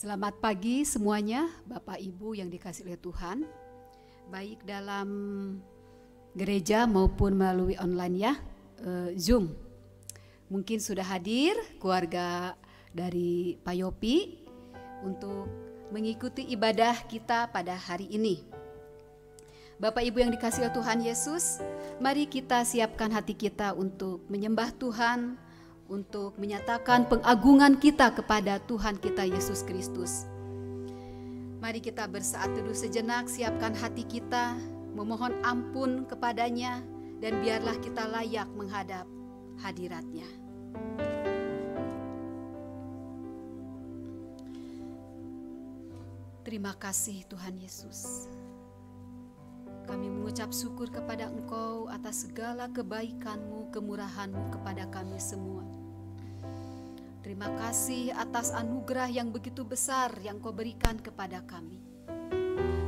Selamat pagi semuanya, Bapak Ibu yang dikasihi oleh Tuhan, baik dalam gereja maupun melalui online ya, Zoom. Mungkin sudah hadir keluarga dari Pak Yopi untuk mengikuti ibadah kita pada hari ini. Bapak Ibu yang dikasihi oleh Tuhan Yesus, mari kita siapkan hati kita untuk menyembah Tuhan, untuk menyatakan pengagungan kita kepada Tuhan kita Yesus Kristus. Mari kita bersaat teduh sejenak, siapkan hati kita, memohon ampun kepadanya, dan biarlah kita layak menghadap hadirat-Nya. Terima kasih Tuhan Yesus. Kami mengucap syukur kepada Engkau atas segala kebaikan-Mu, kemurahan-Mu kepada kami semua. Terima kasih atas anugerah yang begitu besar yang Kau berikan kepada kami.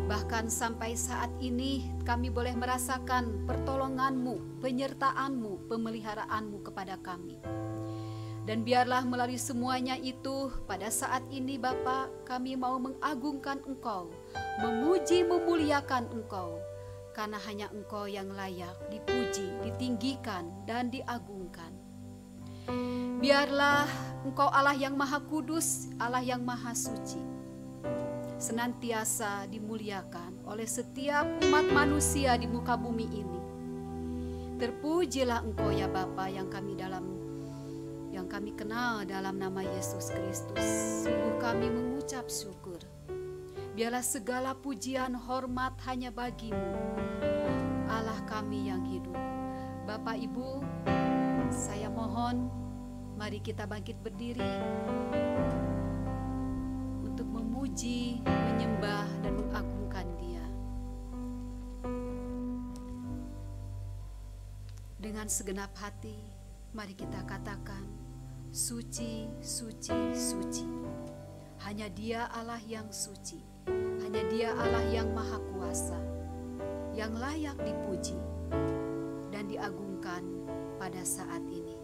Bahkan sampai saat ini kami boleh merasakan pertolongan-Mu, penyertaan-Mu, pemeliharaan-Mu kepada kami. Dan biarlah melalui semuanya itu pada saat ini Bapa, kami mau mengagungkan Engkau, memuji, memuliakan Engkau. Karena hanya Engkau yang layak dipuji, ditinggikan, dan diagungkan. Biarlah Engkau Allah yang Maha Kudus, Allah yang Maha Suci, senantiasa dimuliakan oleh setiap umat manusia di muka bumi ini. Terpujilah Engkau ya Bapa yang kami kenal dalam nama Yesus Kristus. Sungguh kami mengucap syukur. Biarlah segala pujian hormat hanya bagi-Mu, Allah kami yang hidup. Bapak Ibu, saya mohon mari kita bangkit berdiri untuk memuji, menyembah, dan mengagungkan Dia. Dengan segenap hati, mari kita katakan, suci, suci, suci. Hanya Dia Allah yang suci, hanya Dia Allah yang maha kuasa, yang layak dipuji dan diagungkan pada saat ini.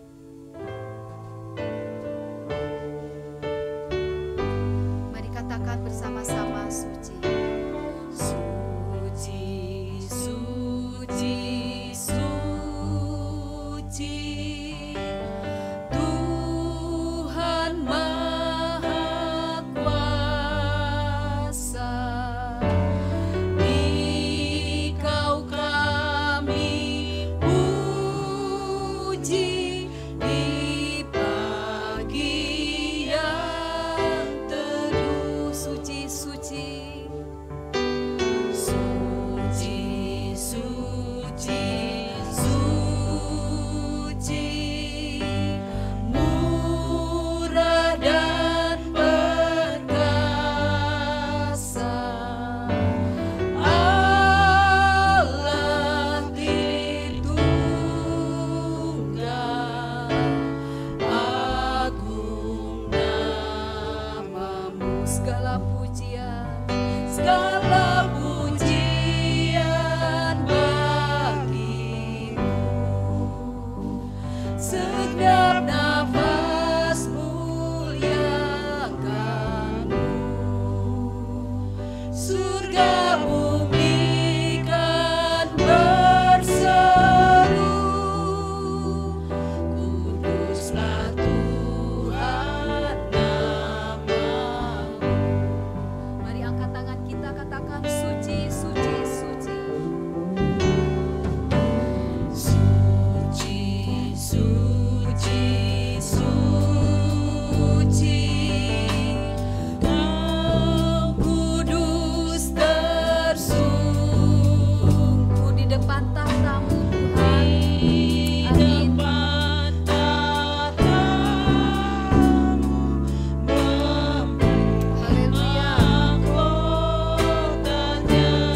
Mari katakan bersama-sama, suci. Suci, suci, suci. Tuhan Maha Kuasa, Dikau kami puji di pagi yang teduh. Suci, suci, suci, suci, suci, murah dan perkasa, Allah Tritunggal, agung nama-Mu. Segala pujian, segala pujian bagi-Mu. Segenap nafas muliakan-Mu. Surga bumi kan berseru, kuduslah Tuhan nama-Mu. Mari angkat tangan kita, katakan suci, suci, suci. Suci, suci, suci. Kau kudus tersungkur di depan tahta-Mu Tuhan. Amin. Haleluya.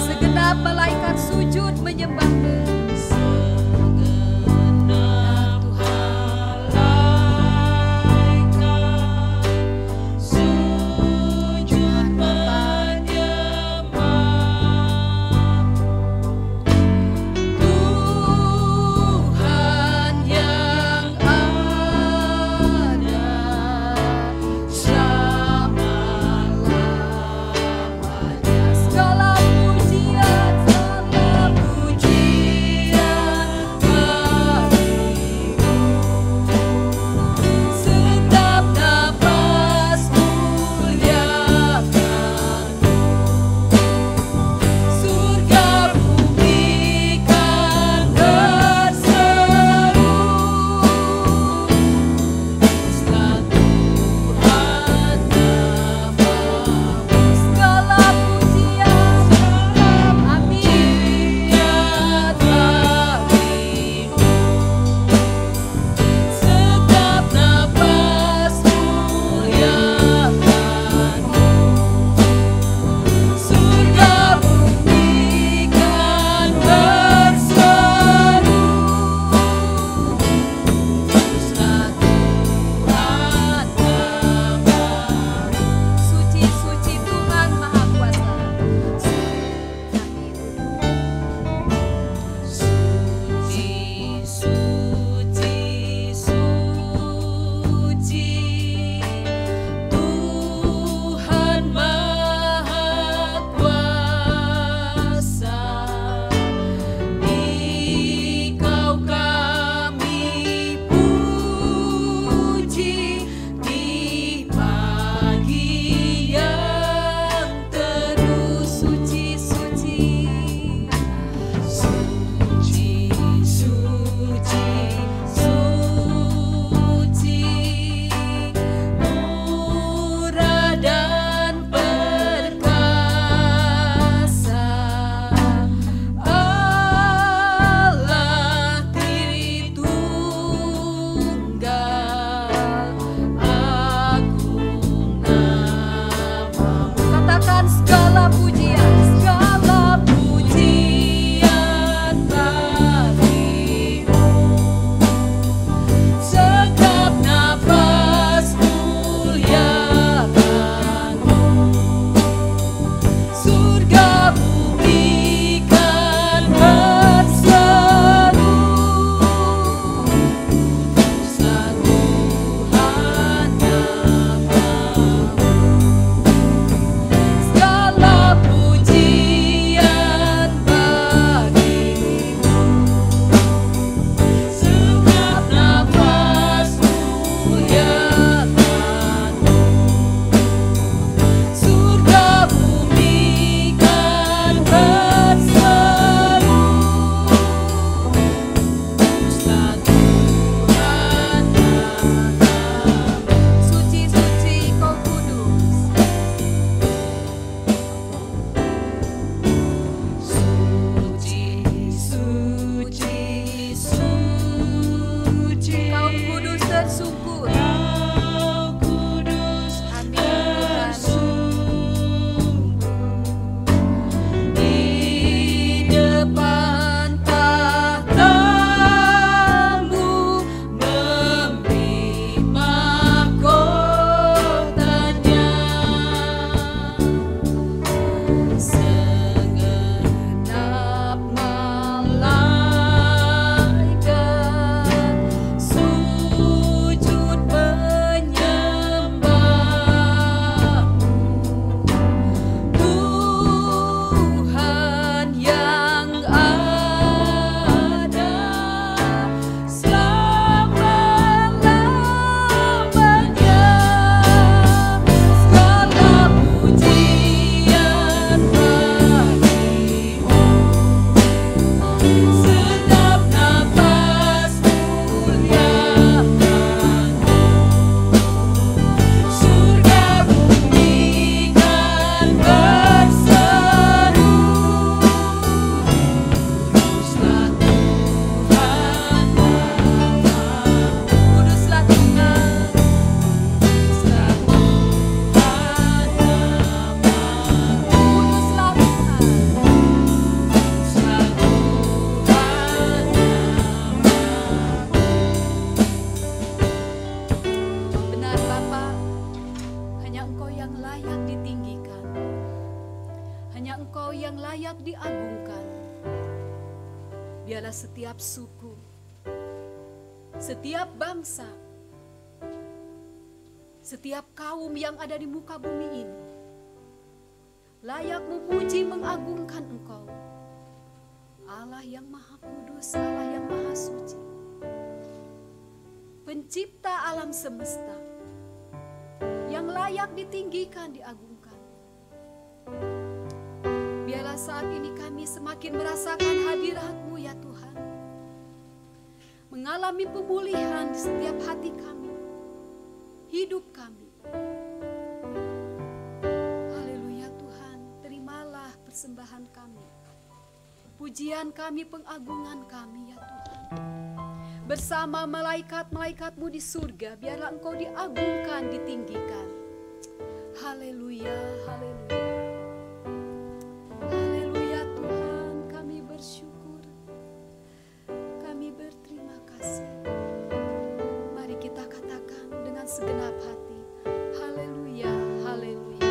Segenap malaikat sujud menyembah-Mu. Segenap malaikat sujud menyembah-Mu. Tuhan yang ada, syamalah Biarlah setiap suku, setiap bangsa, setiap kaum yang ada di muka bumi ini layak memuji mengagungkan Engkau, Allah yang Maha Kudus, Allah yang Maha Suci, Pencipta alam semesta, yang layak ditinggikan, diagungkan. Biarlah saat ini kami semakin merasakan hadirat-Mu ya Tuhan, mengalami pemulihan di setiap hati kami, hidup kami. Haleluya Tuhan, terimalah persembahan kami, pujian kami, pengagungan kami ya Tuhan. Bersama malaikat-malaikat-Mu di surga, biarlah Engkau diagungkan, ditinggikan. Haleluya, haleluya. Haleluya Tuhan, kami bersyukur, kami berterima kasih. Mari kita katakan dengan segenap hati, haleluya, haleluya.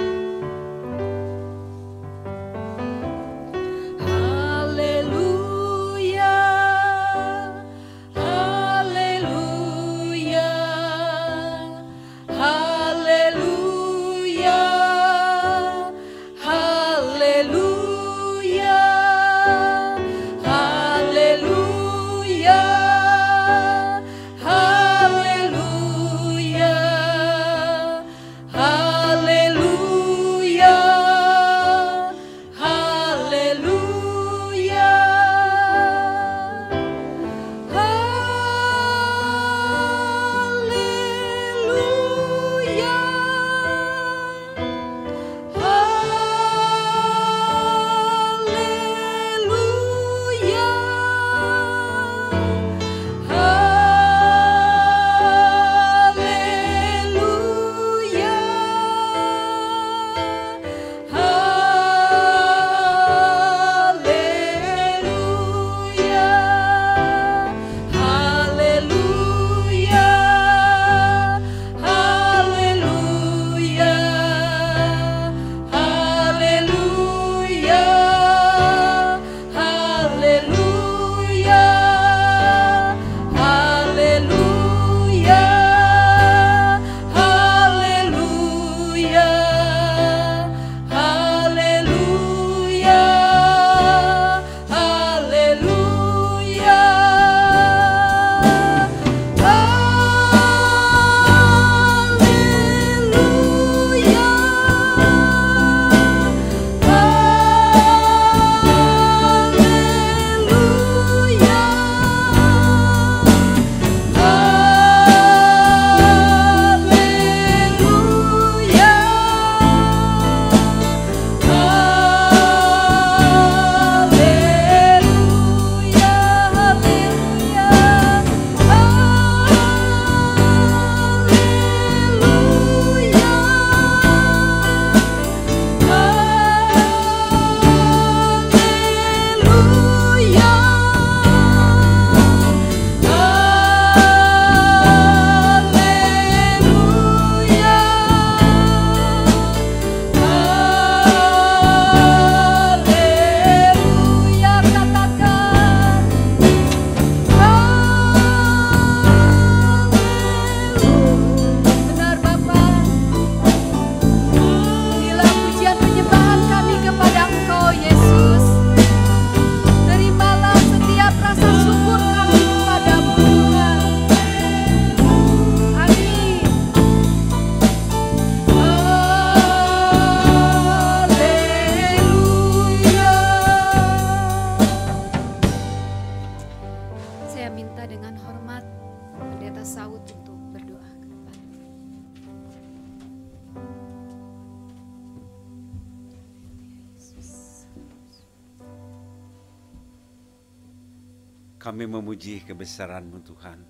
Kami memuji kebesaran-Mu Tuhan,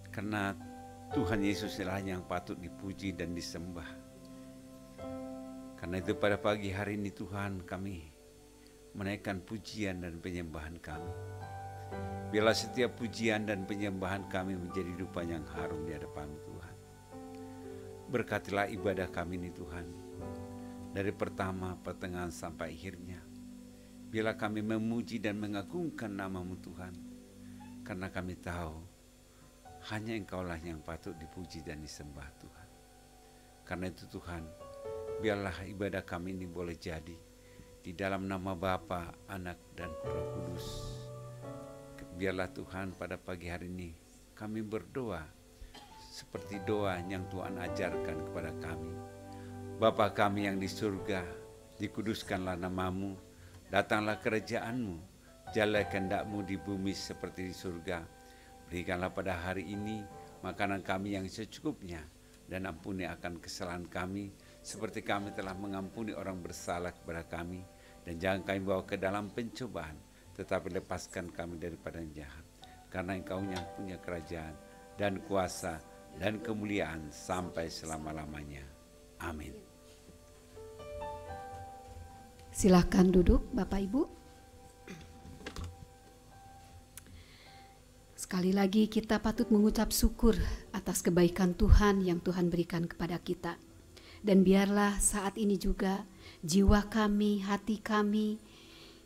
karena Tuhan Yesus adalah yang patut dipuji dan disembah. Karena itu pada pagi hari ini Tuhan, kami menaikkan pujian dan penyembahan kami. Biarlah setiap pujian dan penyembahan kami menjadi dupa yang harum di hadapan Tuhan. Berkatilah ibadah kami ini Tuhan, dari pertama, pertengahan sampai akhirnya. Biarlah kami memuji dan mengagungkan nama-Mu Tuhan, karena kami tahu hanya Engkau-lah yang patut dipuji dan disembah Tuhan. Karena itu Tuhan, biarlah ibadah kami ini boleh jadi di dalam nama Bapa, Anak, dan Roh Kudus. Biarlah Tuhan pada pagi hari ini kami berdoa seperti doa yang Tuhan ajarkan kepada kami. Bapa kami yang di surga, dikuduskanlah nama-Mu, datanglah kerajaan-Mu, jadilah kehendak-Mu di bumi seperti di surga. Berikanlah pada hari ini makanan kami yang secukupnya, dan ampuni akan kesalahan kami seperti kami telah mengampuni orang bersalah kepada kami. Dan jangan kami bawa ke dalam pencobaan, tetapi lepaskan kami daripada yang jahat. Karena Engkau yang punya kerajaan dan kuasa dan kemuliaan sampai selama-lamanya. Amin. Silakan duduk Bapak Ibu. Sekali lagi kita patut mengucap syukur atas kebaikan Tuhan yang Tuhan berikan kepada kita. Dan biarlah saat ini juga jiwa kami, hati kami,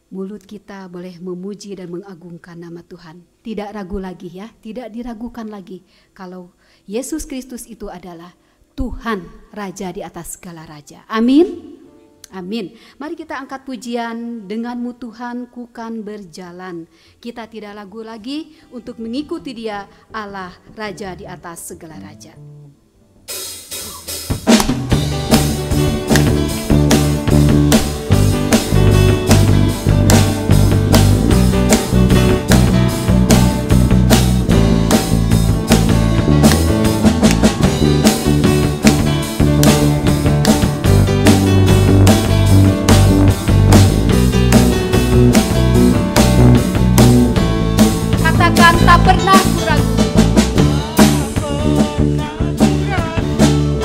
mulut kita boleh memuji dan mengagungkan nama Tuhan. Tidak ragu lagi ya, tidak diragukan lagi kalau Yesus Kristus itu adalah Tuhan, Raja di atas segala raja. Amin. Amin. Mari kita angkat pujian, denganmu Tuhan ku kan berjalan. Kita tidak ragu lagi untuk mengikuti Dia, Allah Raja di atas segala raja. Tak pernah ku ragu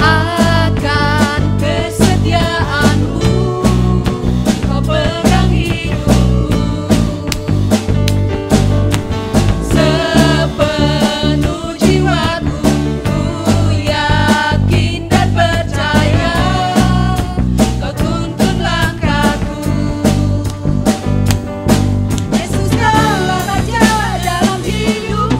akan kesetiaanmu, kau pegang hidupku sepenuh jiwaku. Ku yakin dan percaya kau tuntun langkahku. Yesus adalah Raja dalam hidup.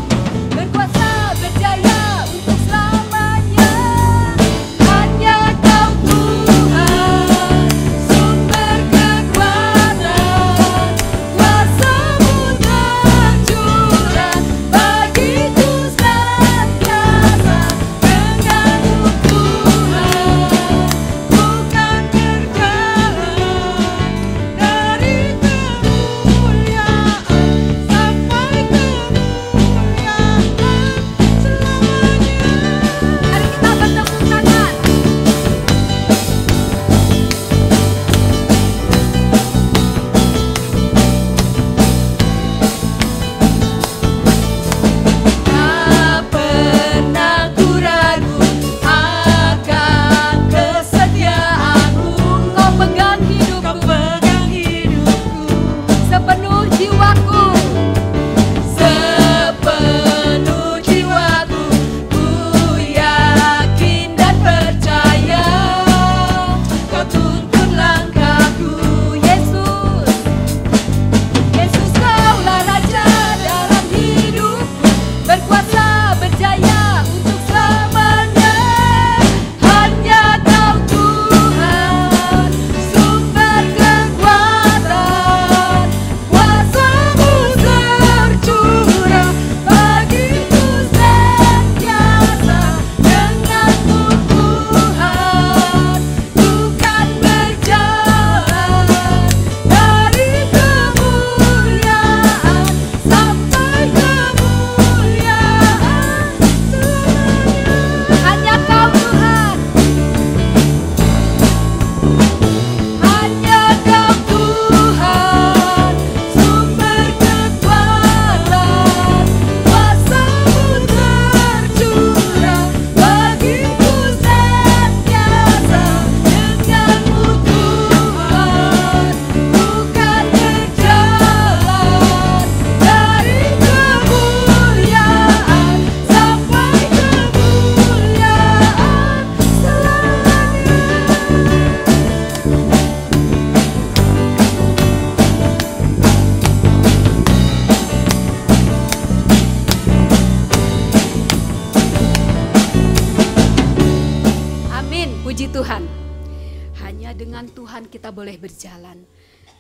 Tuhan kita boleh berjalan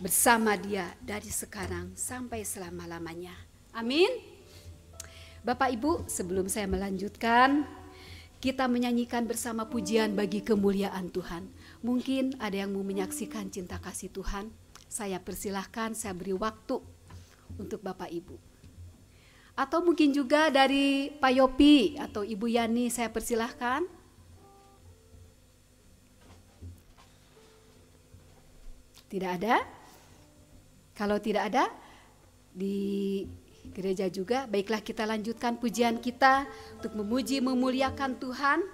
bersama Dia dari sekarang sampai selama-lamanya. Amin. Bapak Ibu, sebelum saya melanjutkan, kita menyanyikan bersama pujian bagi kemuliaan Tuhan. Mungkin ada yang mau menyaksikan cinta kasih Tuhan. Saya persilahkan, saya beri waktu untuk Bapak Ibu. Atau mungkin juga dari Pak Yopi atau Ibu Yani, saya persilahkan. Tidak ada? Kalau tidak ada, di gereja juga, baiklah kita lanjutkan pujian kita untuk memuji, memuliakan Tuhan.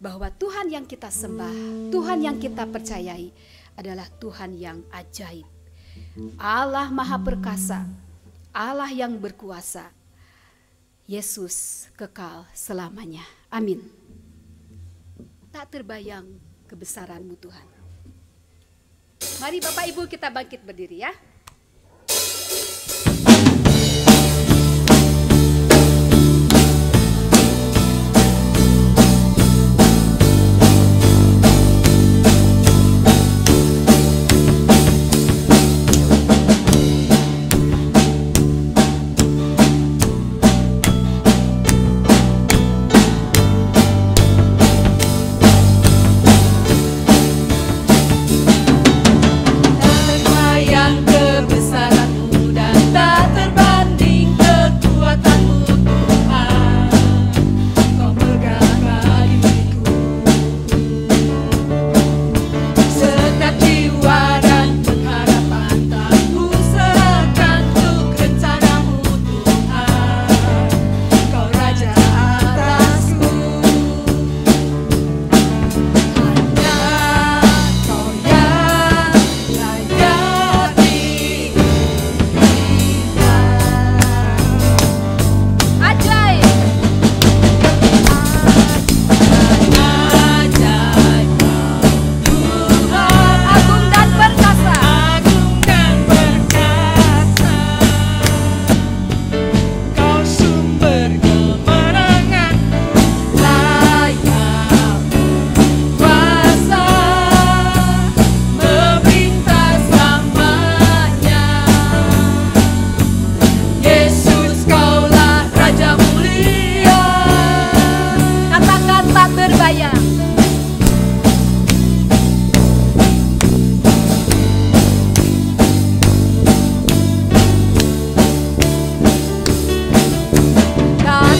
Bahwa Tuhan yang kita sembah, Tuhan yang kita percayai adalah Tuhan yang ajaib. Allah Maha Perkasa, Allah yang berkuasa. Yesus kekal selamanya. Amin. Tak terbayang kebesaran-Mu Tuhan. Mari Bapak Ibu kita bangkit berdiri ya.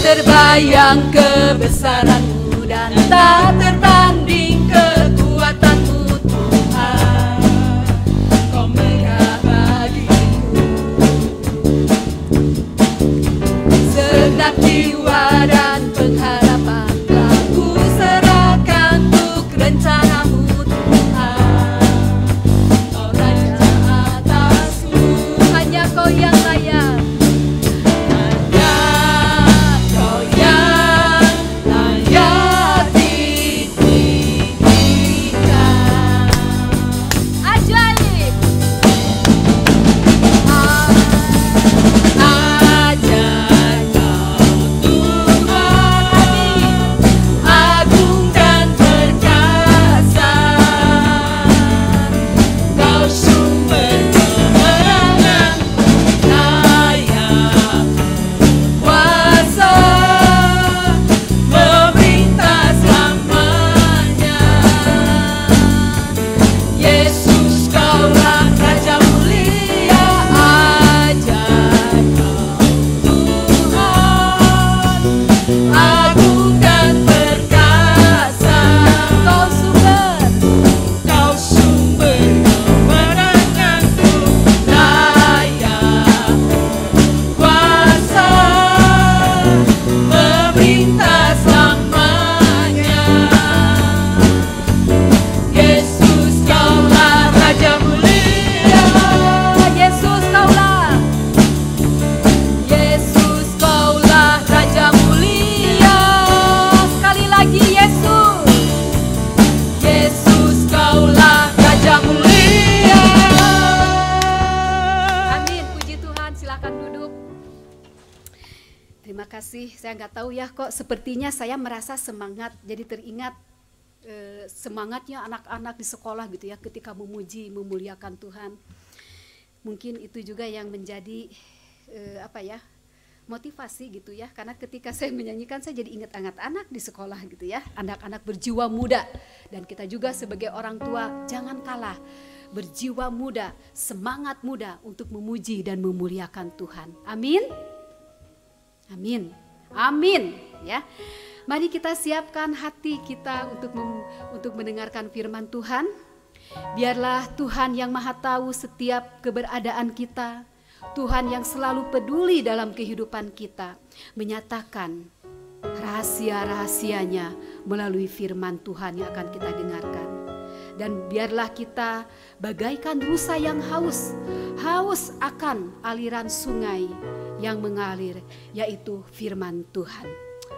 Terbayang kebesaran-Mu dan tak tertanding kekuatan-Mu Tuhan. Kau megah bagiku segenap jiwa dan pengharapan telah ku serahkan untuk rencana-Mu Tuhan. Kau Raja atasku, hanya Kau yang layak. Saya nggak tahu ya, kok sepertinya saya merasa semangat, jadi teringat semangatnya anak-anak di sekolah gitu ya, ketika memuji, memuliakan Tuhan. Mungkin itu juga yang menjadi motivasi gitu ya, karena ketika saya menyanyikan saya jadi ingat anak-anak di sekolah gitu ya, anak-anak berjiwa muda, dan kita juga sebagai orang tua jangan kalah berjiwa muda, semangat muda untuk memuji dan memuliakan Tuhan. Amin, amin, amin ya. Mari kita siapkan hati kita untuk mendengarkan firman Tuhan. Biarlah Tuhan yang Maha Tahu setiap keberadaan kita, Tuhan yang selalu peduli dalam kehidupan kita, menyatakan rahasia-rahasianya melalui firman Tuhan yang akan kita dengarkan. Dan biarlah kita bagaikan rusa yang haus akan aliran sungai yang mengalir, yaitu firman Tuhan.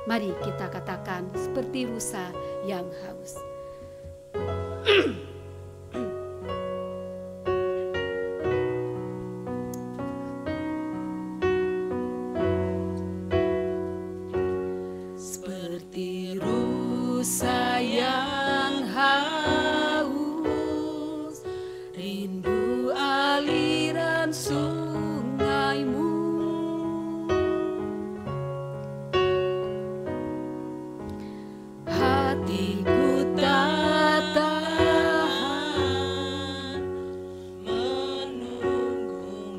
Mari kita katakan seperti rusa yang haus. Seperti rusa yang haus, rindu aliran sungaimu. Hatiku tak tahan menunggumu.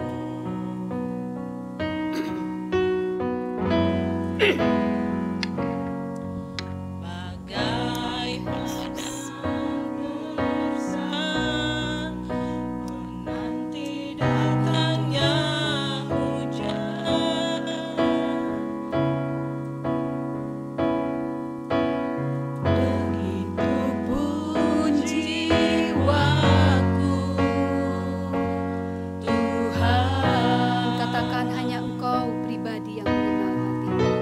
Bagai padang gersang menanti datangnya hujan. Begitupun jiwaku, Tuhan. Katakan hanya Engkau pribadi yang mengenal hatiku.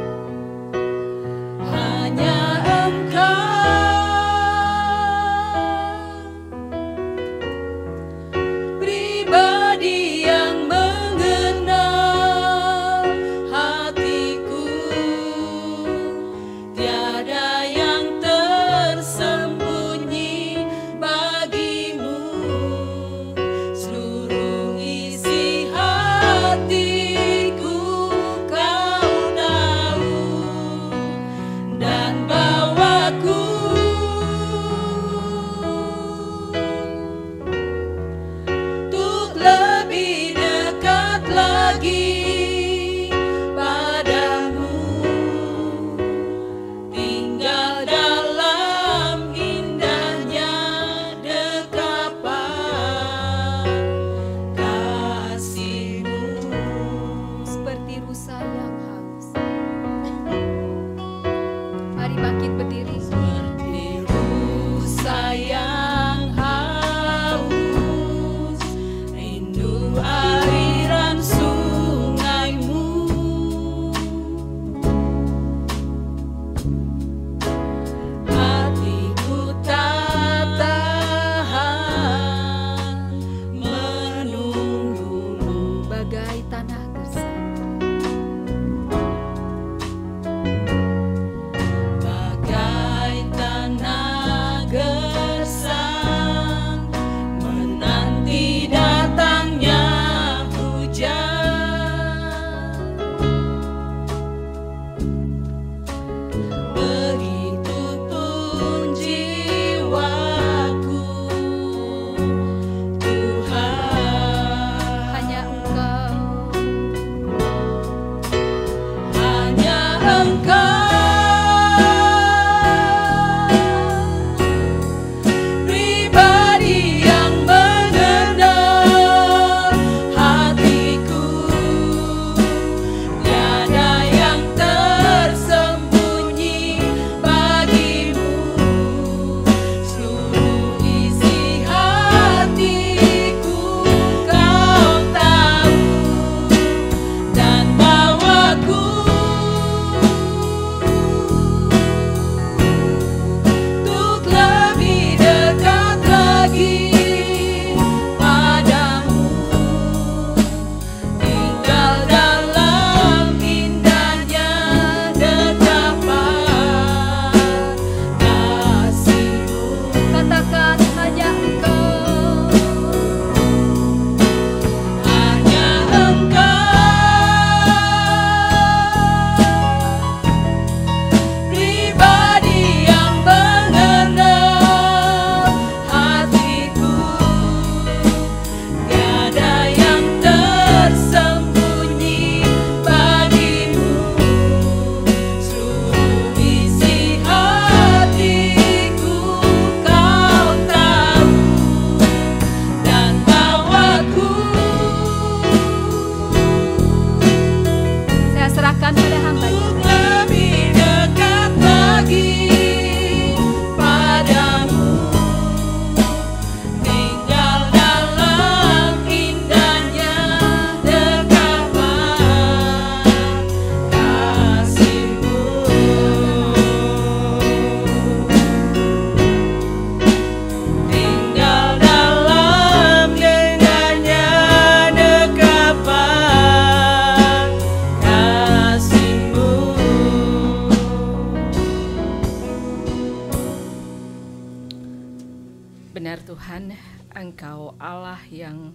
Tuhan, Engkau Allah yang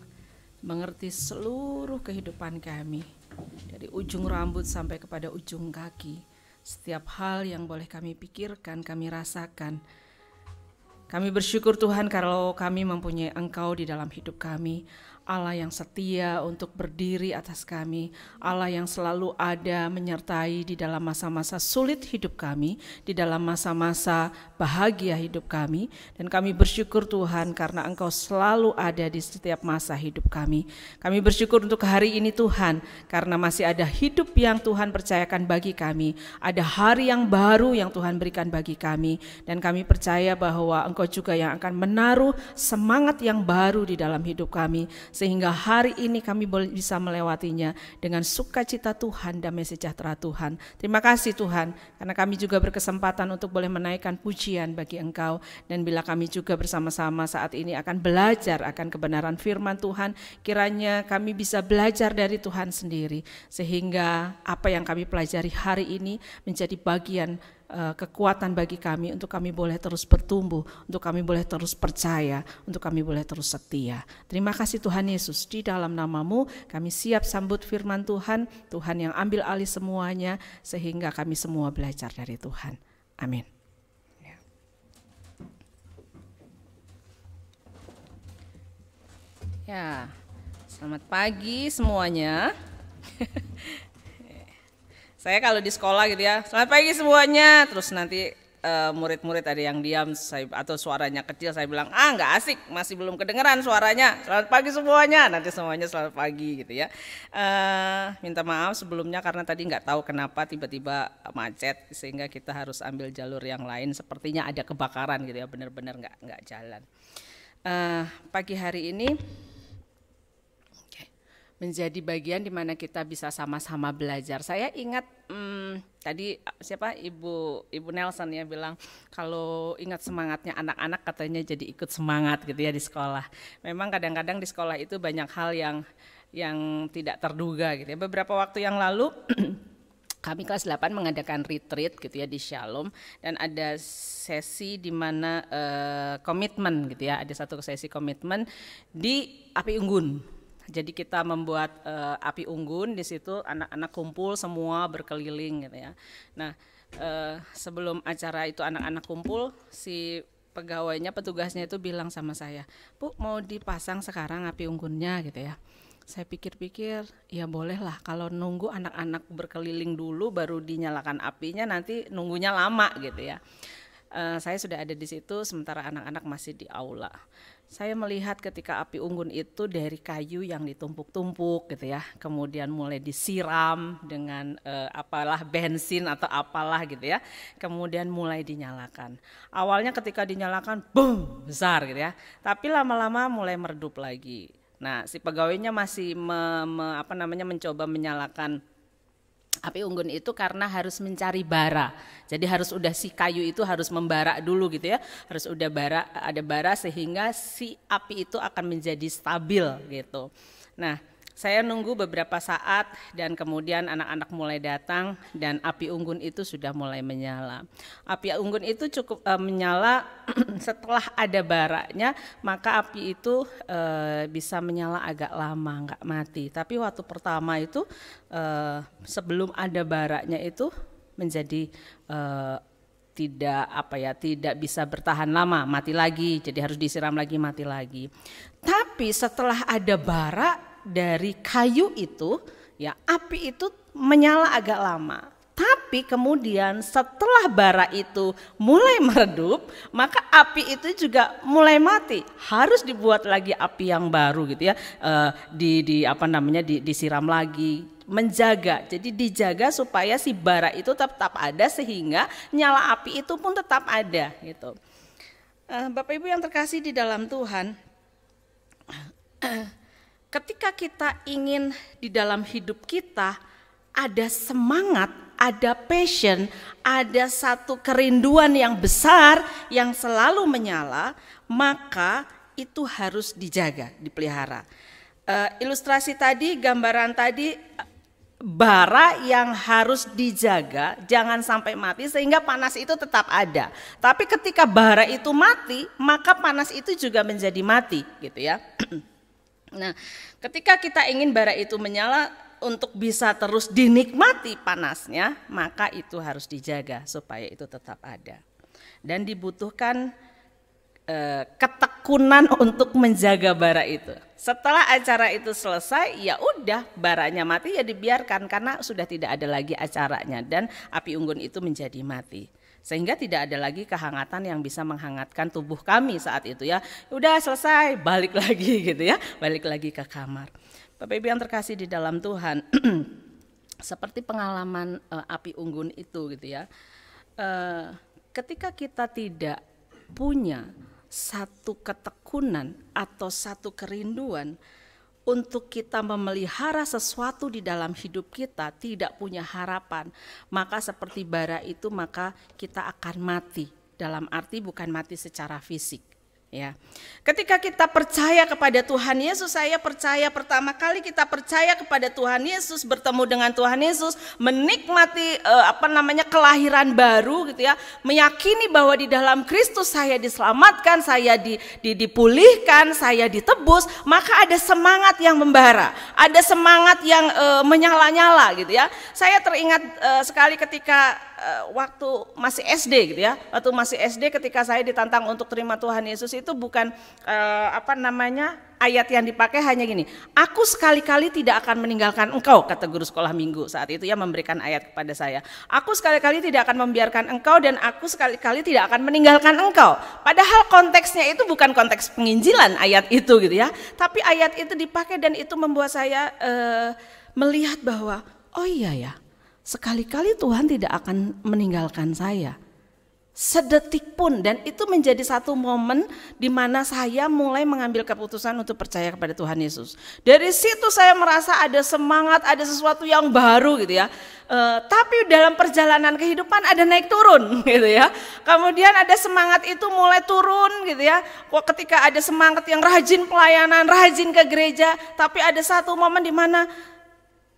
mengerti seluruh kehidupan kami, dari ujung rambut sampai kepada ujung kaki. Setiap hal yang boleh kami pikirkan, kami rasakan. Kami bersyukur Tuhan kalau kami mempunyai Engkau di dalam hidup kami, Allah yang setia untuk berdiri atas kami, Allah yang selalu ada menyertai di dalam masa-masa sulit hidup kami, di dalam masa-masa bahagia hidup kami. Dan kami bersyukur Tuhan karena Engkau selalu ada di setiap masa hidup kami. Kami bersyukur untuk hari ini Tuhan, karena masih ada hidup yang Tuhan percayakan bagi kami, ada hari yang baru yang Tuhan berikan bagi kami. Dan kami percaya bahwa Engkau juga yang akan menaruh semangat yang baru di dalam hidup kami, sehingga hari ini kami bisa melewatinya dengan sukacita Tuhan, damai sejahtera Tuhan. Terima kasih Tuhan, karena kami juga berkesempatan untuk boleh menaikkan pujian bagi Engkau. Dan bila kami juga bersama-sama saat ini akan belajar akan kebenaran firman Tuhan, kiranya kami bisa belajar dari Tuhan sendiri, sehingga apa yang kami pelajari hari ini menjadi bagian kekuatan bagi kami untuk kami boleh terus bertumbuh, untuk kami boleh terus percaya, untuk kami boleh terus setia. Terima kasih Tuhan Yesus, di dalam nama-Mu kami siap sambut firman Tuhan, Tuhan yang ambil alih semuanya, sehingga kami semua belajar dari Tuhan. Amin. Ya, selamat pagi semuanya. Saya kalau di sekolah gitu ya, selamat pagi semuanya, terus nanti murid-murid ada yang diam atau suaranya kecil, saya bilang nggak asik, masih belum kedengeran suaranya, selamat pagi semuanya, nanti semuanya selamat pagi gitu ya. Minta maaf sebelumnya karena tadi nggak tahu kenapa tiba-tiba macet, sehingga kita harus ambil jalur yang lain, sepertinya ada kebakaran gitu ya, benar-benar nggak jalan. Pagi hari ini menjadi bagian di mana kita bisa sama-sama belajar. Saya ingat tadi Ibu Nelson ya bilang kalau ingat semangatnya anak-anak katanya jadi ikut semangat gitu ya di sekolah. Memang kadang-kadang di sekolah itu banyak hal yang tidak terduga gitu ya. Beberapa waktu yang lalu kami kelas 8 mengadakan retreat gitu ya di Shalom, dan ada sesi di mana komitmen gitu ya, ada satu sesi komitmen di Api Unggun. Jadi kita membuat api unggun, di situ anak-anak kumpul semua berkeliling gitu ya. Nah, sebelum acara itu anak-anak kumpul, si pegawainya, petugasnya itu bilang sama saya, "Bu, mau dipasang sekarang api unggunnya gitu ya." Saya pikir-pikir, ya bolehlah, kalau nunggu anak-anak berkeliling dulu baru dinyalakan apinya, nanti nunggunya lama gitu ya. Saya sudah ada di situ sementara anak-anak masih di aula. Saya melihat ketika api unggun itu dari kayu yang ditumpuk-tumpuk gitu ya, kemudian mulai disiram dengan apalah bensin atau apalah gitu ya, kemudian mulai dinyalakan. Awalnya ketika dinyalakan, boom, besar gitu ya, tapi lama-lama mulai meredup lagi. Nah, si pegawainya masih mencoba menyalakan api unggun itu karena harus mencari bara. Jadi harus udah si kayu itu harus membara dulu gitu ya. Harus udah ada bara sehingga si api itu akan menjadi stabil gitu. Nah, saya nunggu beberapa saat dan kemudian anak-anak mulai datang dan api unggun itu sudah mulai menyala. Api unggun itu cukup menyala setelah ada baranya, maka api itu bisa menyala agak lama, nggak mati. Tapi waktu pertama itu sebelum ada baranya itu menjadi tidak bisa bertahan lama, mati lagi. Jadi harus disiram lagi, mati lagi. Tapi setelah ada bara dari kayu itu, ya api itu menyala agak lama. Tapi kemudian setelah bara itu mulai meredup, maka api itu juga mulai mati. Harus dibuat lagi api yang baru gitu ya, disiram lagi, menjaga. Jadi dijaga supaya si bara itu tetap ada sehingga nyala api itu pun tetap ada gitu. Bapak Ibu yang terkasih di dalam Tuhan, ketika kita ingin di dalam hidup kita ada semangat, ada passion, ada satu kerinduan yang besar yang selalu menyala, maka itu harus dijaga, dipelihara. Ilustrasi tadi, gambaran tadi bara yang harus dijaga, jangan sampai mati sehingga panas itu tetap ada. Tapi ketika bara itu mati, maka panas itu juga menjadi mati, gitu ya. Nah, ketika kita ingin bara itu menyala untuk bisa terus dinikmati panasnya, maka itu harus dijaga supaya itu tetap ada. Dan dibutuhkan ketekunan untuk menjaga bara itu. Setelah acara itu selesai, ya udah baranya mati, ya dibiarkan karena sudah tidak ada lagi acaranya dan api unggun itu menjadi mati. Sehingga tidak ada lagi kehangatan yang bisa menghangatkan tubuh kami saat itu ya. Udah selesai, balik lagi gitu ya, balik lagi ke kamar. Bapak Ibu yang terkasih di dalam Tuhan, seperti pengalaman api unggun itu gitu ya. Ketika kita tidak punya satu ketekunan atau satu kerinduan untuk kita memelihara sesuatu di dalam hidup kita, tidak punya harapan, maka seperti bara itu maka kita akan mati. Dalam arti bukan mati secara fisik. Ya, ketika kita percaya kepada Tuhan Yesus, saya percaya pertama kali kita percaya kepada Tuhan Yesus, bertemu dengan Tuhan Yesus, menikmati kelahiran baru gitu ya, meyakini bahwa di dalam Kristus saya diselamatkan, saya dipulihkan, saya ditebus, maka ada semangat yang membara, ada semangat yang menyala-nyala gitu ya. Saya teringat sekali ketika waktu masih SD gitu ya, waktu masih SD ketika saya ditantang untuk terima Tuhan Yesus, itu bukan ayat yang dipakai hanya gini, aku sekali-kali tidak akan meninggalkan engkau, kata guru sekolah minggu saat itu ya, memberikan ayat kepada saya, aku sekali-kali tidak akan membiarkan engkau dan aku sekali-kali tidak akan meninggalkan engkau. Padahal konteksnya itu bukan konteks penginjilan ayat itu gitu ya, tapi ayat itu dipakai dan itu membuat saya melihat bahwa oh iya ya, sekali-kali Tuhan tidak akan meninggalkan saya sedetik pun, dan itu menjadi satu momen di mana saya mulai mengambil keputusan untuk percaya kepada Tuhan Yesus. Dari situ saya merasa ada semangat, ada sesuatu yang baru gitu ya. Tapi dalam perjalanan kehidupan ada naik turun gitu ya. Kemudian ada semangat itu mulai turun gitu ya. Ketika ada semangat yang rajin pelayanan, rajin ke gereja, tapi ada satu momen di mana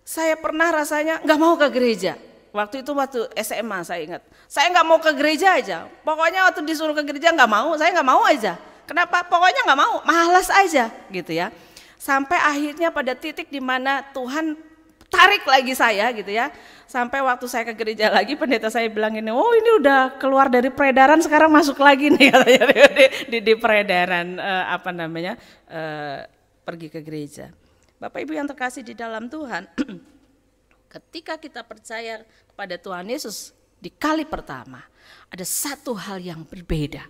saya pernah rasanya nggak mau ke gereja. Waktu itu waktu SMA saya ingat. Saya nggak mau ke gereja aja. Pokoknya waktu disuruh ke gereja nggak mau, saya nggak mau aja. Kenapa? Pokoknya nggak mau, malas aja gitu ya. Sampai akhirnya pada titik di mana Tuhan tarik lagi saya gitu ya. Sampai waktu saya ke gereja lagi, pendeta saya bilang ini, oh ini udah keluar dari peredaran, sekarang masuk lagi nih katanya di peredaran pergi ke gereja. Bapak Ibu yang terkasih di dalam Tuhan, ketika kita percaya kepada Tuhan Yesus di kali pertama, ada satu hal yang berbeda.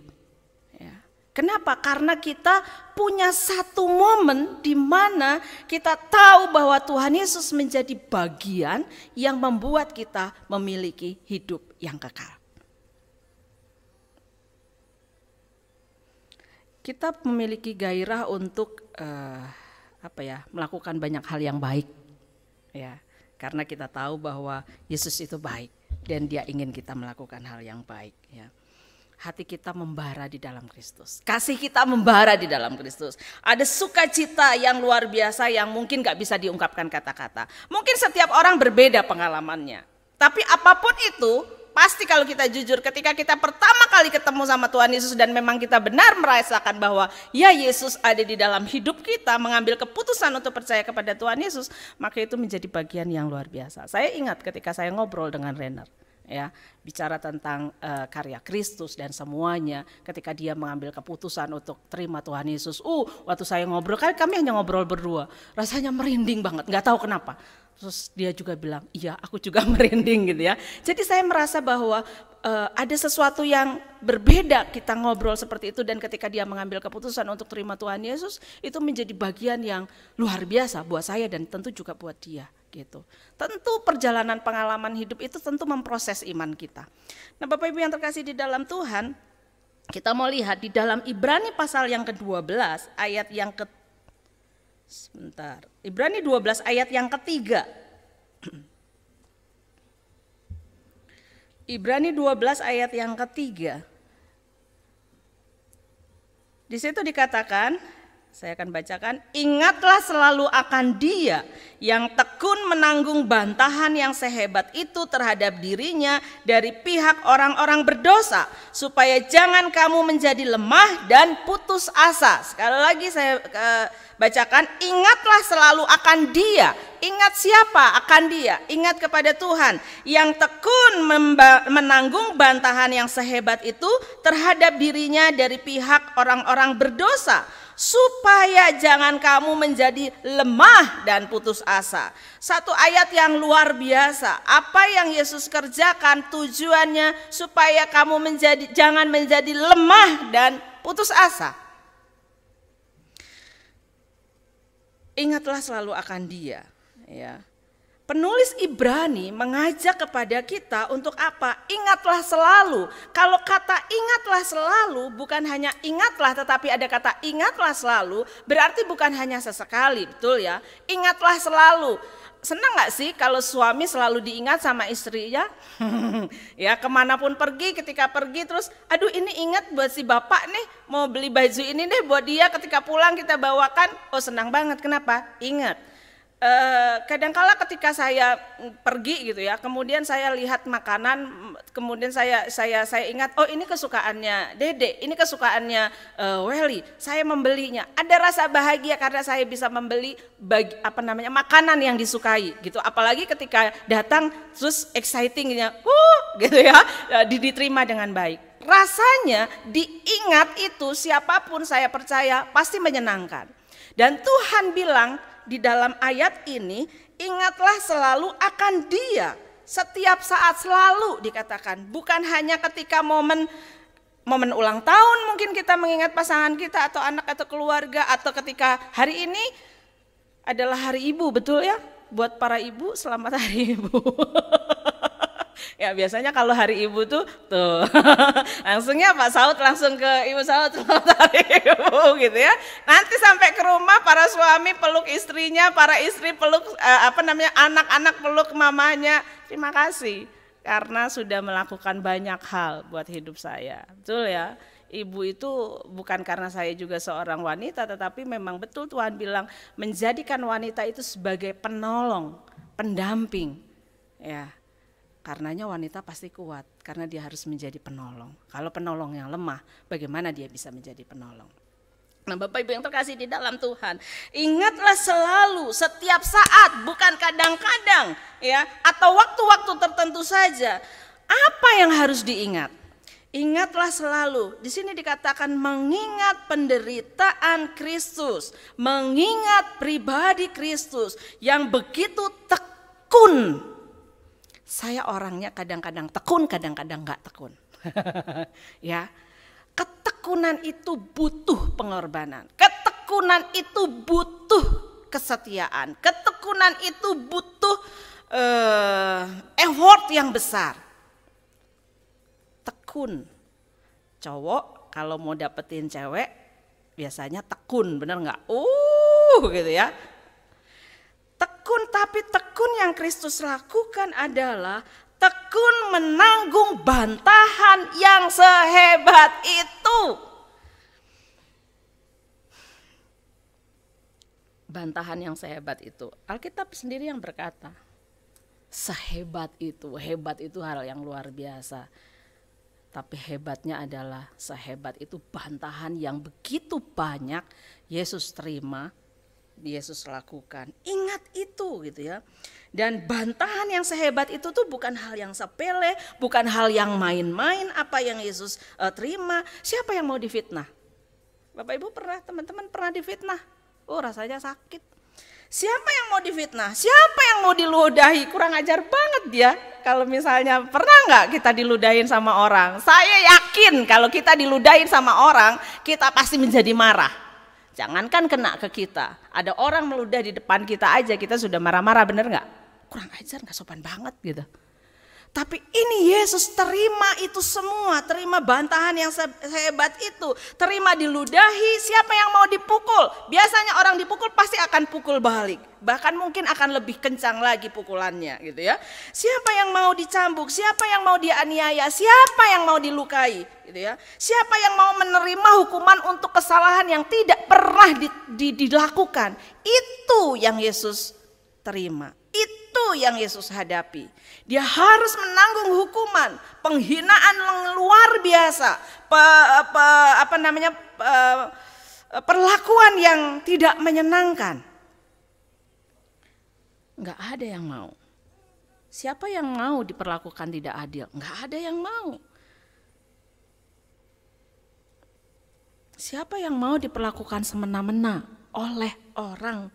Ya. Kenapa? Karena kita punya satu momen di mana kita tahu bahwa Tuhan Yesus menjadi bagian yang membuat kita memiliki hidup yang kekal. Kita memiliki gairah untuk melakukan banyak hal yang baik. Ya. Karena kita tahu bahwa Yesus itu baik dan Dia ingin kita melakukan hal yang baik ya. Hati kita membara di dalam Kristus, kasih kita membara di dalam Kristus. Ada sukacita yang luar biasa yang mungkin gak bisa diungkapkan kata-kata. Mungkin setiap orang berbeda pengalamannya, tapi apapun itu, pasti kalau kita jujur, ketika kita pertama kali ketemu sama Tuhan Yesus dan memang kita benar merasakan bahwa ya Yesus ada di dalam hidup kita, mengambil keputusan untuk percaya kepada Tuhan Yesus, maka itu menjadi bagian yang luar biasa. Saya ingat ketika saya ngobrol dengan Renner, ya, bicara tentang karya Kristus dan semuanya, ketika dia mengambil keputusan untuk terima Tuhan Yesus. Waktu saya ngobrol, kami hanya ngobrol berdua, rasanya merinding banget, nggak tahu kenapa. Terus dia juga bilang, iya aku juga merinding gitu ya. Jadi saya merasa bahwa ada sesuatu yang berbeda kita ngobrol seperti itu, dan ketika dia mengambil keputusan untuk terima Tuhan Yesus, itu menjadi bagian yang luar biasa buat saya dan tentu juga buat dia gitu. Tentu perjalanan pengalaman hidup itu tentu memproses iman kita. Nah Bapak Ibu yang terkasih di dalam Tuhan, kita mau lihat di dalam Ibrani pasal yang ke-12 ayat yang Ibrani 12 ayat yang ketiga. Ibrani 12 ayat yang ketiga. Di situ dikatakan, Saya akan bacakan, ingatlah selalu akan Dia yang tekun menanggung bantahan yang sehebat itu terhadap dirinya dari pihak orang-orang berdosa, supaya jangan kamu menjadi lemah dan putus asa. Sekali lagi saya bacakan, ingatlah selalu akan Dia. Ingat siapa? Akan Dia. Ingat kepada Tuhan yang tekun menanggung bantahan yang sehebat itu terhadap dirinya dari pihak orang-orang berdosa, supaya jangan kamu menjadi lemah dan putus asa. Satu ayat yang luar biasa. Apa yang Yesus kerjakan tujuannya supaya kamu jangan menjadi lemah dan putus asa. Ingatlah selalu akan Dia, ya. Penulis Ibrani mengajak kepada kita untuk apa? Ingatlah selalu. Kalau kata ingatlah selalu bukan hanya ingatlah, tetapi ada kata ingatlah selalu, berarti bukan hanya sesekali, betul ya? Ingatlah selalu. Senang gak sih kalau suami selalu diingat sama istrinya? Ya, kemanapun pergi, ketika pergi terus, aduh ini ingat buat si bapak nih, mau beli baju ini deh buat dia, ketika pulang kita bawakan, oh senang banget, kenapa? Ingat. Kadangkala ketika saya pergi gitu ya, kemudian saya lihat makanan, kemudian saya ingat, oh ini kesukaannya Dede, ini kesukaannya Welly, saya membelinya. Ada rasa bahagia karena saya bisa membeli makanan yang disukai gitu. Apalagi ketika datang terus excitingnya, gitu ya, diterima dengan baik. Rasanya diingat itu siapapun saya percaya pasti menyenangkan. Dan Tuhan bilang di dalam ayat ini, ingatlah selalu akan Dia. Setiap saat selalu dikatakan, bukan hanya ketika momen ulang tahun mungkin kita mengingat pasangan kita atau anak atau keluarga, atau ketika hari ini adalah hari ibu, betul ya? Buat para ibu, selamat hari ibu. Ya biasanya kalau hari ibu tuh langsungnya Pak Saud langsung ke Ibu Saud, selamat hari ibu gitu ya. Nanti sampai ke rumah para suami peluk istrinya, para istri peluk anak-anak peluk mamanya. Terima kasih karena sudah melakukan banyak hal buat hidup saya. Betul ya? Ibu itu bukan karena saya juga seorang wanita, tetapi memang betul Tuhan bilang menjadikan wanita itu sebagai penolong, pendamping. Ya. Karenanya wanita pasti kuat, karena dia harus menjadi penolong. Kalau penolong yang lemah, bagaimana dia bisa menjadi penolong? Nah Bapak Ibu yang terkasih di dalam Tuhan, ingatlah selalu, setiap saat, bukan kadang-kadang, ya, atau waktu-waktu tertentu saja. Apa yang harus diingat? Ingatlah selalu. Di sini dikatakan mengingat penderitaan Kristus, mengingat pribadi Kristus yang begitu tekun. Saya orangnya kadang-kadang tekun, kadang-kadang enggak tekun. Ya. Ketekunan itu butuh pengorbanan. Ketekunan itu butuh kesetiaan. Ketekunan itu butuh effort yang besar. Tekun. Cowok kalau mau dapetin cewek biasanya tekun, bener enggak? Gitu ya. Tekun, tapi tekun yang Kristus lakukan adalah tekun menanggung bantahan yang sehebat itu. Bantahan yang sehebat itu. Alkitab sendiri yang berkata, sehebat itu, hebat itu hal yang luar biasa. Tapi hebatnya adalah sehebat itu bantahan yang begitu banyak Yesus terima, Yesus lakukan. Ingat itu gitu ya. Dan bantahan yang sehebat itu tuh bukan hal yang sepele, bukan hal yang main-main apa yang Yesus terima. Siapa yang mau difitnah? Bapak Ibu pernah, teman-teman pernah difitnah? Rasanya sakit. Siapa yang mau difitnah? Siapa yang mau diludahi? Kurang ajar banget dia. Kalau misalnya pernah nggak kita diludahin sama orang? Saya yakin kalau kita diludahin sama orang, kita pasti menjadi marah. Jangankan kena ke kita, ada orang meludah di depan kita aja kita sudah marah-marah, bener nggak? Kurang ajar, nggak sopan banget gitu. Tapi ini Yesus terima itu semua, terima bantahan yang sehebat itu, terima diludahi. Siapa yang mau dipukul? Biasanya orang dipukul pasti akan pukul balik, bahkan mungkin akan lebih kencang lagi pukulannya gitu ya. Siapa yang mau dicambuk? Siapa yang mau dianiaya? Siapa yang mau dilukai? Gitu ya. Siapa yang mau menerima hukuman untuk kesalahan yang tidak pernah dilakukan? Itu yang Yesus terima. Itu yang Yesus hadapi. Dia harus menanggung hukuman, penghinaan yang luar biasa, perlakuan yang tidak menyenangkan. Enggak ada yang mau. Siapa yang mau diperlakukan tidak adil? Enggak ada yang mau. Siapa yang mau diperlakukan semena-mena oleh orang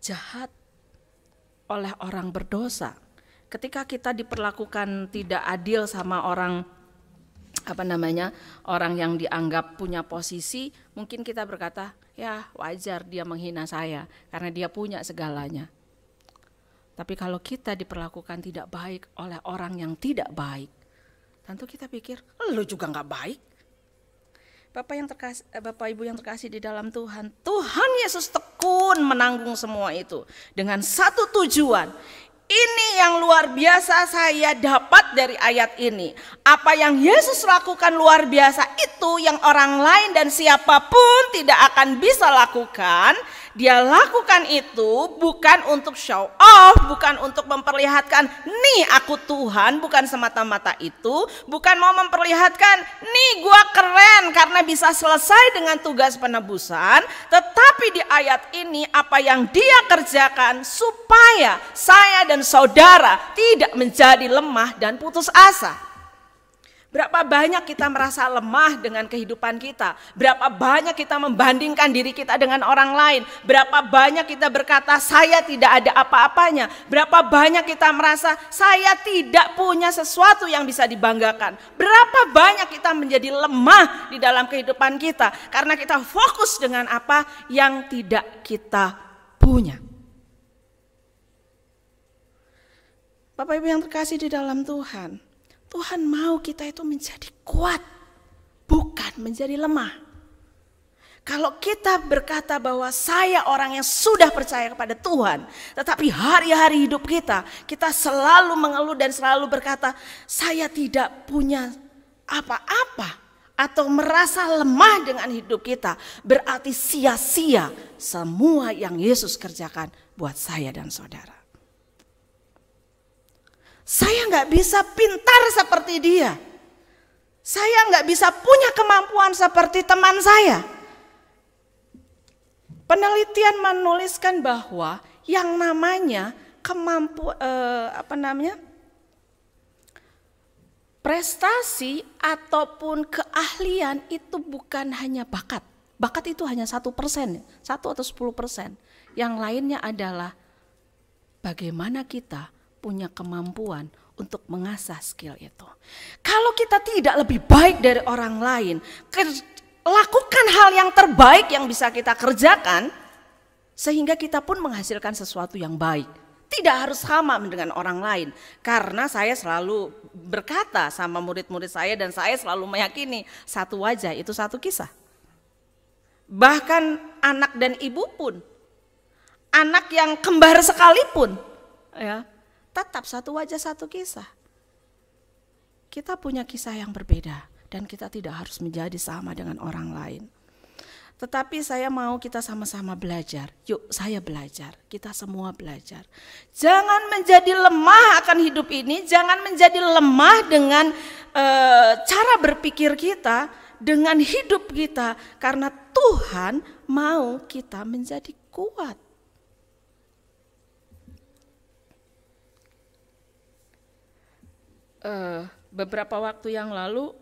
jahat, oleh orang berdosa? Ketika kita diperlakukan tidak adil sama orang orang yang dianggap punya posisi, mungkin kita berkata, ya wajar dia menghina saya karena dia punya segalanya. Tapi kalau kita diperlakukan tidak baik oleh orang yang tidak baik, tentu kita pikir, lu juga nggak baik. Bapak Ibu yang terkasih di dalam Tuhan, Tuhan Yesus tekun menanggung semua itu dengan satu tujuan. Ini yang luar biasa saya dapat dari ayat ini. Apa yang Yesus lakukan luar biasa itu yang orang lain dan siapapun tidak akan bisa lakukan. Dia lakukan itu bukan untuk show off, bukan untuk memperlihatkan nih aku Tuhan, bukan semata-mata itu, bukan mau memperlihatkan nih gua keren karena bisa selesai dengan tugas penebusan, tetapi di ayat ini apa yang dia kerjakan supaya saya dan saudara tidak menjadi lemah dan putus asa. Berapa banyak kita merasa lemah dengan kehidupan kita? Berapa banyak kita membandingkan diri kita dengan orang lain? Berapa banyak kita berkata saya tidak ada apa-apanya? Berapa banyak kita merasa saya tidak punya sesuatu yang bisa dibanggakan? Berapa banyak kita menjadi lemah di dalam kehidupan kita karena kita fokus dengan apa yang tidak kita punya? Bapak Ibu yang terkasih di dalam Tuhan, Tuhan mau kita itu menjadi kuat, bukan menjadi lemah. Kalau kita berkata bahwa saya orang yang sudah percaya kepada Tuhan, tetapi hari-hari hidup kita selalu mengeluh dan selalu berkata, saya tidak punya apa-apa, atau merasa lemah dengan hidup kita, berarti sia-sia semua yang Yesus kerjakan buat saya dan saudara. Saya nggak bisa pintar seperti dia. Saya nggak bisa punya kemampuan seperti teman saya. Penelitian menuliskan bahwa yang namanya prestasi ataupun keahlian itu bukan hanya bakat. Bakat itu hanya 1%, 1 atau 10%. Yang lainnya adalah bagaimana kita punya kemampuan untuk mengasah skill itu. Kalau kita tidak lebih baik dari orang lain, lakukan hal yang terbaik yang bisa kita kerjakan, sehingga kita pun menghasilkan sesuatu yang baik. Tidak harus sama dengan orang lain. Karena saya selalu berkata sama murid-murid saya dan saya selalu meyakini satu wajah itu satu kisah. Bahkan anak dan ibu pun, anak yang kembar sekalipun, ya, tetap satu wajah satu kisah. Kita punya kisah yang berbeda dan kita tidak harus menjadi sama dengan orang lain. Tetapi saya mau kita sama-sama belajar. Yuk saya belajar, kita semua belajar. Jangan menjadi lemah akan hidup ini, jangan menjadi lemah dengan cara berpikir kita, dengan hidup kita. Karena Tuhan mau kita menjadi kuat. Beberapa waktu yang lalu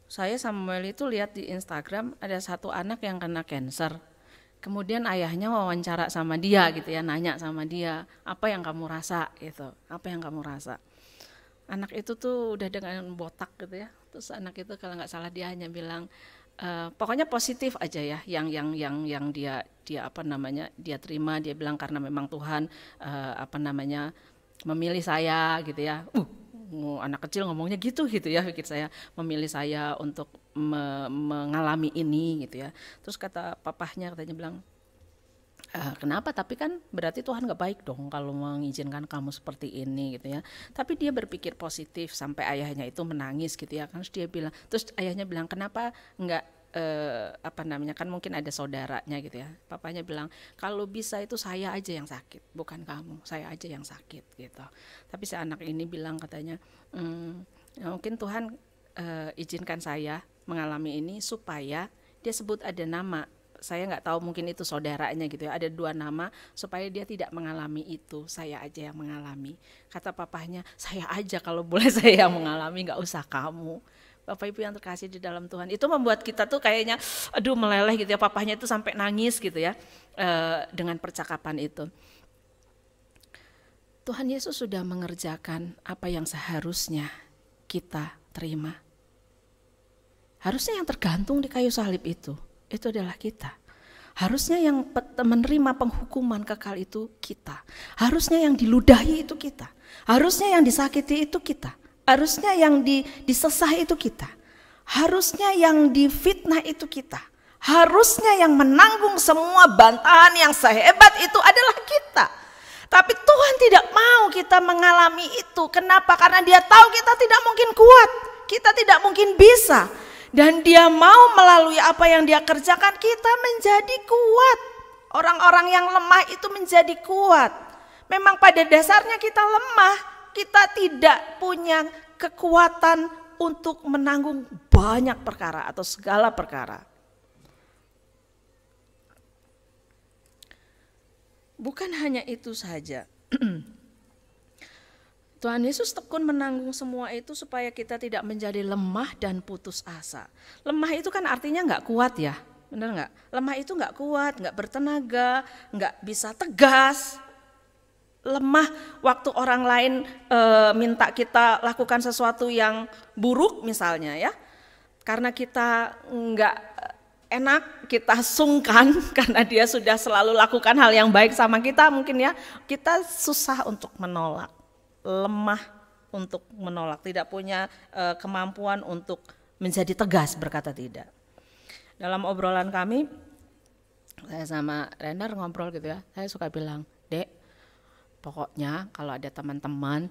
saya sama Meli itu lihat di Instagram ada satu anak yang kena cancer. Kemudian ayahnya wawancara sama dia gitu ya, nanya sama dia, apa yang kamu rasa gitu, apa yang kamu rasa. Anak itu tuh udah dengan botak gitu ya. Terus anak itu kalau nggak salah dia hanya bilang pokoknya positif aja ya, yang dia dia terima. Dia bilang karena memang Tuhan memilih saya gitu ya. Anak kecil ngomongnya gitu ya, pikir saya, memilih saya untuk mengalami ini gitu ya. Terus kata papahnya, katanya bilang, kenapa? Tapi kan berarti Tuhan gak baik dong kalau mengizinkan kamu seperti ini gitu ya. Tapi dia berpikir positif sampai ayahnya itu menangis gitu ya. Terus ayahnya bilang, kenapa enggak kan mungkin ada saudaranya gitu ya. Papanya bilang, kalau bisa itu saya aja yang sakit, bukan kamu, saya aja yang sakit gitu. Tapi si anak ini bilang, katanya, mungkin Tuhan izinkan saya mengalami ini supaya, dia sebut ada nama, saya nggak tahu mungkin itu saudaranya gitu ya, ada 2 nama supaya dia tidak mengalami itu, saya aja yang mengalami. Kata papahnya, saya aja kalau boleh saya yang mengalami, nggak usah kamu. Bapak Ibu yang terkasih di dalam Tuhan, itu membuat kita tuh kayaknya aduh meleleh gitu ya, papahnya itu sampai nangis gitu ya dengan percakapan itu. Tuhan Yesus sudah mengerjakan apa yang seharusnya kita terima. Harusnya yang tergantung di kayu salib itu adalah kita. Harusnya yang menerima penghukuman kekal itu kita. Harusnya yang diludahi itu kita. Harusnya yang disakiti itu kita. Harusnya yang disesah itu kita. Harusnya yang difitnah itu kita. Harusnya yang menanggung semua bantahan yang sehebat itu adalah kita. Tapi Tuhan tidak mau kita mengalami itu. Kenapa? Karena Dia tahu kita tidak mungkin kuat. Kita tidak mungkin bisa. Dan Dia mau melalui apa yang Dia kerjakan kita menjadi kuat. Orang-orang yang lemah itu menjadi kuat. Memang pada dasarnya kita lemah. Kita tidak punya kekuatan untuk menanggung banyak perkara atau segala perkara. Bukan hanya itu saja. Tuhan Yesus tekun menanggung semua itu supaya kita tidak menjadi lemah dan putus asa. Lemah itu kan artinya nggak kuat ya, benar nggak? Lemah itu nggak kuat, nggak bertenaga, nggak bisa tegas. Lemah waktu orang lain minta kita lakukan sesuatu yang buruk misalnya ya. Karena kita nggak enak, kita sungkan karena dia sudah selalu lakukan hal yang baik sama kita mungkin ya. Kita susah untuk menolak, lemah untuk menolak, tidak punya kemampuan untuk menjadi tegas berkata tidak. Dalam obrolan kami, saya sama Renner ngobrol gitu ya, saya suka bilang, Dek, pokoknya kalau ada teman-teman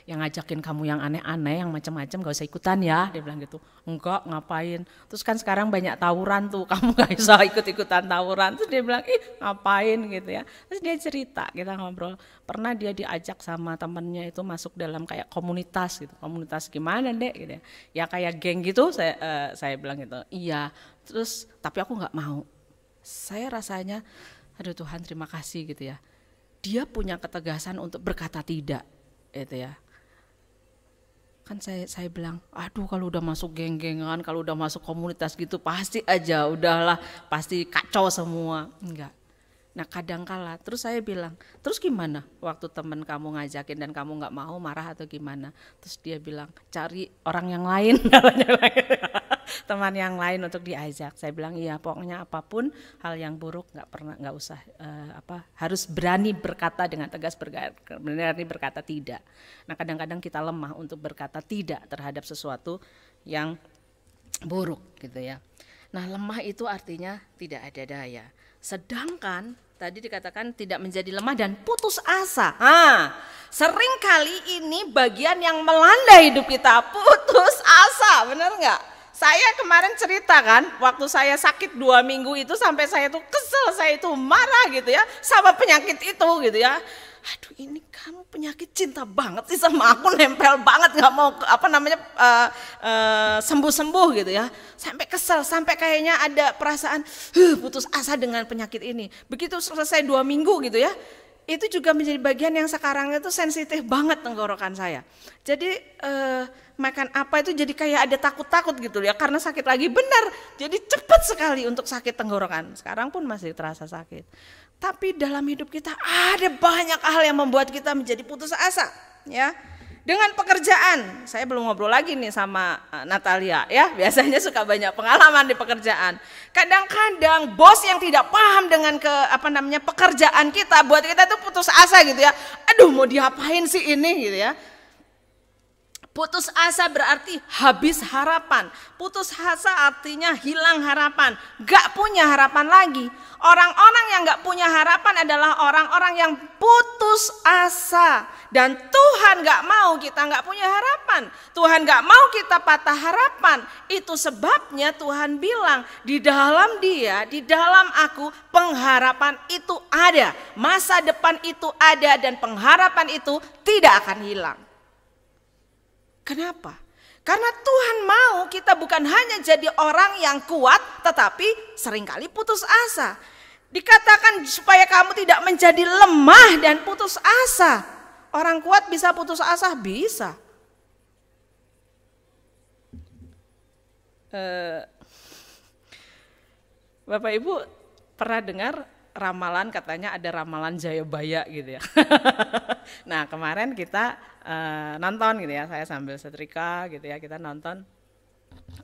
yang ngajakin kamu yang aneh-aneh, yang macam-macam, gak usah ikutan ya. Dia bilang gitu. Enggak, ngapain. Terus kan sekarang banyak tawuran tuh, kamu gak usah ikut-ikutan tawuran. Terus dia bilang, ngapain gitu ya. Terus dia cerita, kita ngobrol. Pernah dia diajak sama temennya itu masuk dalam kayak komunitas gitu. Komunitas gimana Dek gitu ya. Ya kayak geng gitu, saya bilang gitu. Iya, terus tapi aku gak mau. Saya rasanya, aduh Tuhan terima kasih gitu ya. Dia punya ketegasan untuk berkata tidak, itu ya. Kan saya bilang, aduh kalau udah masuk geng-gengan, kalau udah masuk komunitas gitu pasti aja udahlah, pasti kacau semua. Enggak. Nah kadangkala, terus saya bilang, terus gimana waktu teman kamu ngajakin dan kamu nggak mau, marah atau gimana? Terus dia bilang, cari orang yang lain, teman yang lain untuk diajak. Saya bilang iya, pokoknya apapun hal yang buruk nggak usah harus berani berkata dengan tegas, berani berkata tidak. Nah kadang-kadang kita lemah untuk berkata tidak terhadap sesuatu yang buruk gitu ya. Nah lemah itu artinya tidak ada daya. Sedangkan tadi dikatakan tidak menjadi lemah dan putus asa. Sering kali ini bagian yang melanda hidup kita, putus asa, benar nggak? Saya kemarin cerita kan, waktu saya sakit 2 minggu itu sampai saya tuh kesel, saya itu marah gitu ya, sama penyakit itu gitu ya. Aduh ini kamu penyakit cinta banget sih sama aku, nempel banget, nggak mau sembuh-sembuh gitu ya. Sampai kesel, sampai kayaknya ada perasaan putus asa dengan penyakit ini. Begitu selesai 2 minggu gitu ya, itu juga menjadi bagian yang sekarang itu sensitif banget tenggorokan saya. Jadi makan apa itu jadi kayak ada takut-takut gitu ya, karena sakit lagi, benar. Jadi cepat sekali untuk sakit tenggorokan. Sekarang pun masih terasa sakit. Tapi dalam hidup kita ada banyak hal yang membuat kita menjadi putus asa ya. Dengan pekerjaan, saya belum ngobrol lagi nih sama Natalia ya, biasanya suka banyak pengalaman di pekerjaan. Kadang-kadang bos yang tidak paham dengan pekerjaan kita, buat kita tuh putus asa gitu ya. Aduh, mau diapain sih ini gitu ya. Putus asa berarti habis harapan. Putus asa artinya hilang harapan. Gak punya harapan lagi. Orang-orang yang gak punya harapan adalah orang-orang yang putus asa. Dan Tuhan gak mau kita gak punya harapan. Tuhan gak mau kita patah harapan. Itu sebabnya Tuhan bilang, di dalam Dia, di dalam aku, pengharapan itu ada. Masa depan itu ada dan pengharapan itu tidak akan hilang. Kenapa? Karena Tuhan mau kita bukan hanya jadi orang yang kuat, tetapi seringkali putus asa. Dikatakan supaya kamu tidak menjadi lemah dan putus asa. Orang kuat bisa putus asa? Bisa. Bapak Ibu pernah dengar ramalan, katanya ada ramalan Jayabaya gitu ya. Nah kemarin kita nonton gitu ya, saya sambil setrika gitu ya, kita nonton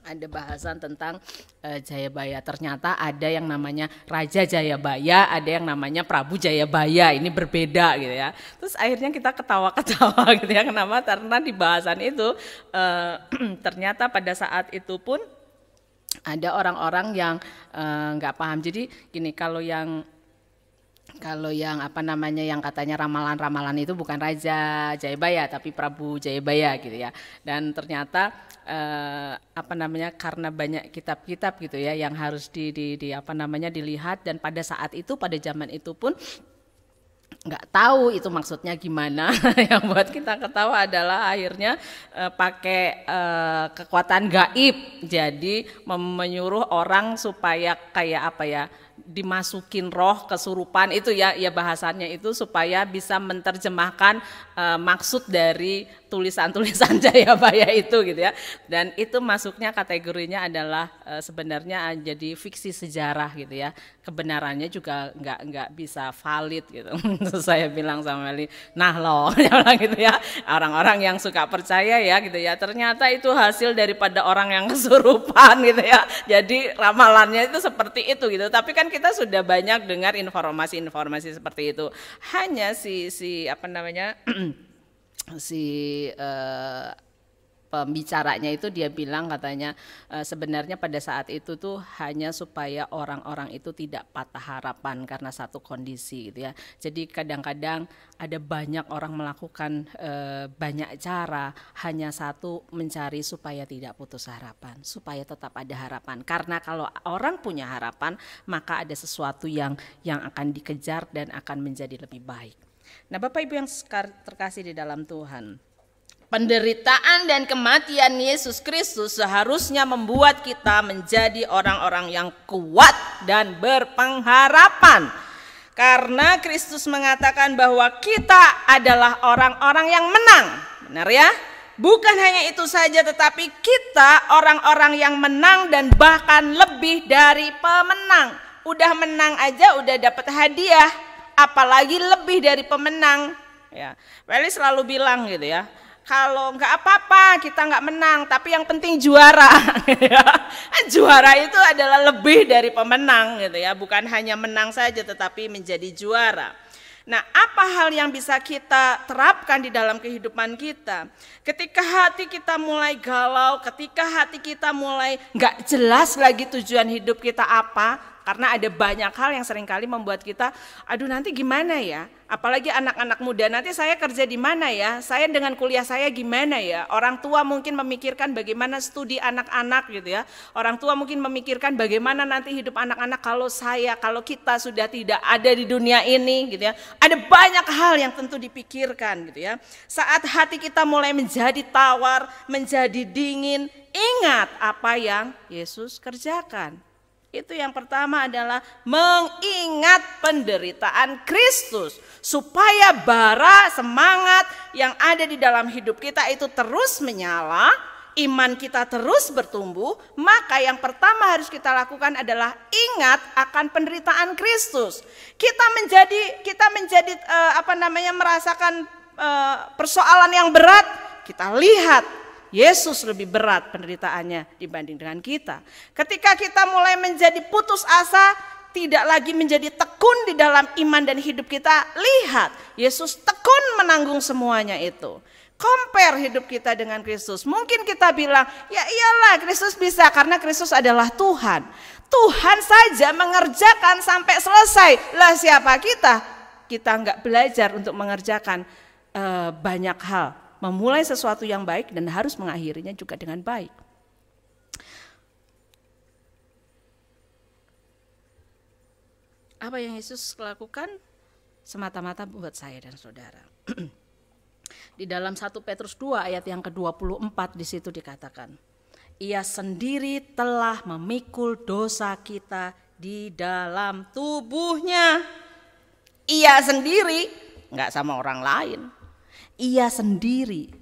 ada bahasan tentang Jayabaya. Ternyata ada yang namanya Raja Jayabaya, ada yang namanya Prabu Jayabaya, ini berbeda gitu ya. Terus akhirnya kita ketawa-ketawa gitu ya, kenapa? Karena di bahasan itu ternyata pada saat itu pun ada orang-orang yang nggak paham. Jadi gini, kalau yang apa namanya, yang katanya ramalan-ramalan itu bukan Raja Jayabaya tapi Prabu Jayabaya gitu ya. Dan ternyata apa namanya, karena banyak kitab-kitab gitu ya yang harus apa namanya dilihat, dan pada saat itu, pada zaman itu pun nggak tahu itu maksudnya gimana. Yang buat kita ketawa adalah akhirnya pakai kekuatan gaib, jadi menyuruh orang supaya kayak apa ya, dimasukin roh kesurupan itu ya bahasannya itu, supaya bisa menerjemahkan maksud dari tulisan-tulisan Jayabaya itu gitu ya. Dan itu masuknya kategorinya adalah sebenarnya jadi fiksi sejarah gitu ya. Kebenarannya juga nggak bisa valid gitu. Saya bilang sama Meli, nah loh, gitu ya, orang-orang yang suka percaya ya gitu ya, ternyata itu hasil daripada orang yang kesurupan gitu ya. Jadi ramalannya itu seperti itu gitu. Tapi kan kita sudah banyak dengar informasi-informasi seperti itu. Hanya si apa namanya pembicaranya itu dia bilang, katanya sebenarnya pada saat itu tuh hanya supaya orang-orang itu tidak patah harapan karena satu kondisi gitu ya. Jadi kadang-kadang ada banyak orang melakukan banyak cara, hanya satu, mencari supaya tidak putus harapan, supaya tetap ada harapan. Karena kalau orang punya harapan, maka ada sesuatu yang akan dikejar dan akan menjadi lebih baik. Nah Bapak Ibu yang terkasih di dalam Tuhan, penderitaan dan kematian Yesus Kristus seharusnya membuat kita menjadi orang-orang yang kuat dan berpengharapan. Karena Kristus mengatakan bahwa kita adalah orang-orang yang menang. Benar ya? Bukan hanya itu saja, tetapi kita orang-orang yang menang dan bahkan lebih dari pemenang. Udah menang aja udah dapat hadiah, apalagi lebih dari pemenang. Ya, Weli selalu bilang gitu ya, kalau nggak apa-apa kita nggak menang, tapi yang penting juara. Juara itu adalah lebih dari pemenang gitu ya, bukan hanya menang saja tetapi menjadi juara. Nah, apa hal yang bisa kita terapkan di dalam kehidupan kita? Ketika hati kita mulai galau, ketika hati kita mulai nggak jelas lagi tujuan hidup kita apa, karena ada banyak hal yang seringkali membuat kita, aduh nanti gimana ya? Apalagi anak-anak muda, nanti saya kerja di mana ya? Saya dengan kuliah saya gimana ya? Orang tua mungkin memikirkan bagaimana studi anak-anak gitu ya. Orang tua mungkin memikirkan bagaimana nanti hidup anak-anak kalau kita sudah tidak ada di dunia ini gitu ya. Ada banyak hal yang tentu dipikirkan gitu ya. Saat hati kita mulai menjadi tawar, menjadi dingin, ingat apa yang Yesus kerjakan. Itu yang pertama adalah mengingat penderitaan Kristus, supaya bara semangat yang ada di dalam hidup kita itu terus menyala, iman kita terus bertumbuh. Maka yang pertama harus kita lakukan adalah ingat akan penderitaan Kristus. Kita menjadi merasakan persoalan yang berat, kita lihat Yesus lebih berat penderitaannya dibanding dengan kita. Ketika kita mulai menjadi putus asa, tidak lagi menjadi tekun di dalam iman dan hidup kita, lihat Yesus tekun menanggung semuanya itu. Compare hidup kita dengan Kristus. Mungkin kita bilang, ya iyalah Kristus bisa karena Kristus adalah Tuhan. Tuhan saja mengerjakan sampai selesai. Lah siapa kita? Kita enggak belajar untuk mengerjakan banyak hal. Memulai sesuatu yang baik dan harus mengakhirinya juga dengan baik. Apa yang Yesus lakukan semata-mata buat saya dan saudara. Di dalam 1 Petrus 2 ayat yang ke-24 di situ dikatakan, Ia sendiri telah memikul dosa kita di dalam tubuhnya. Ia sendiri, enggak sama orang lain. Ia sendiri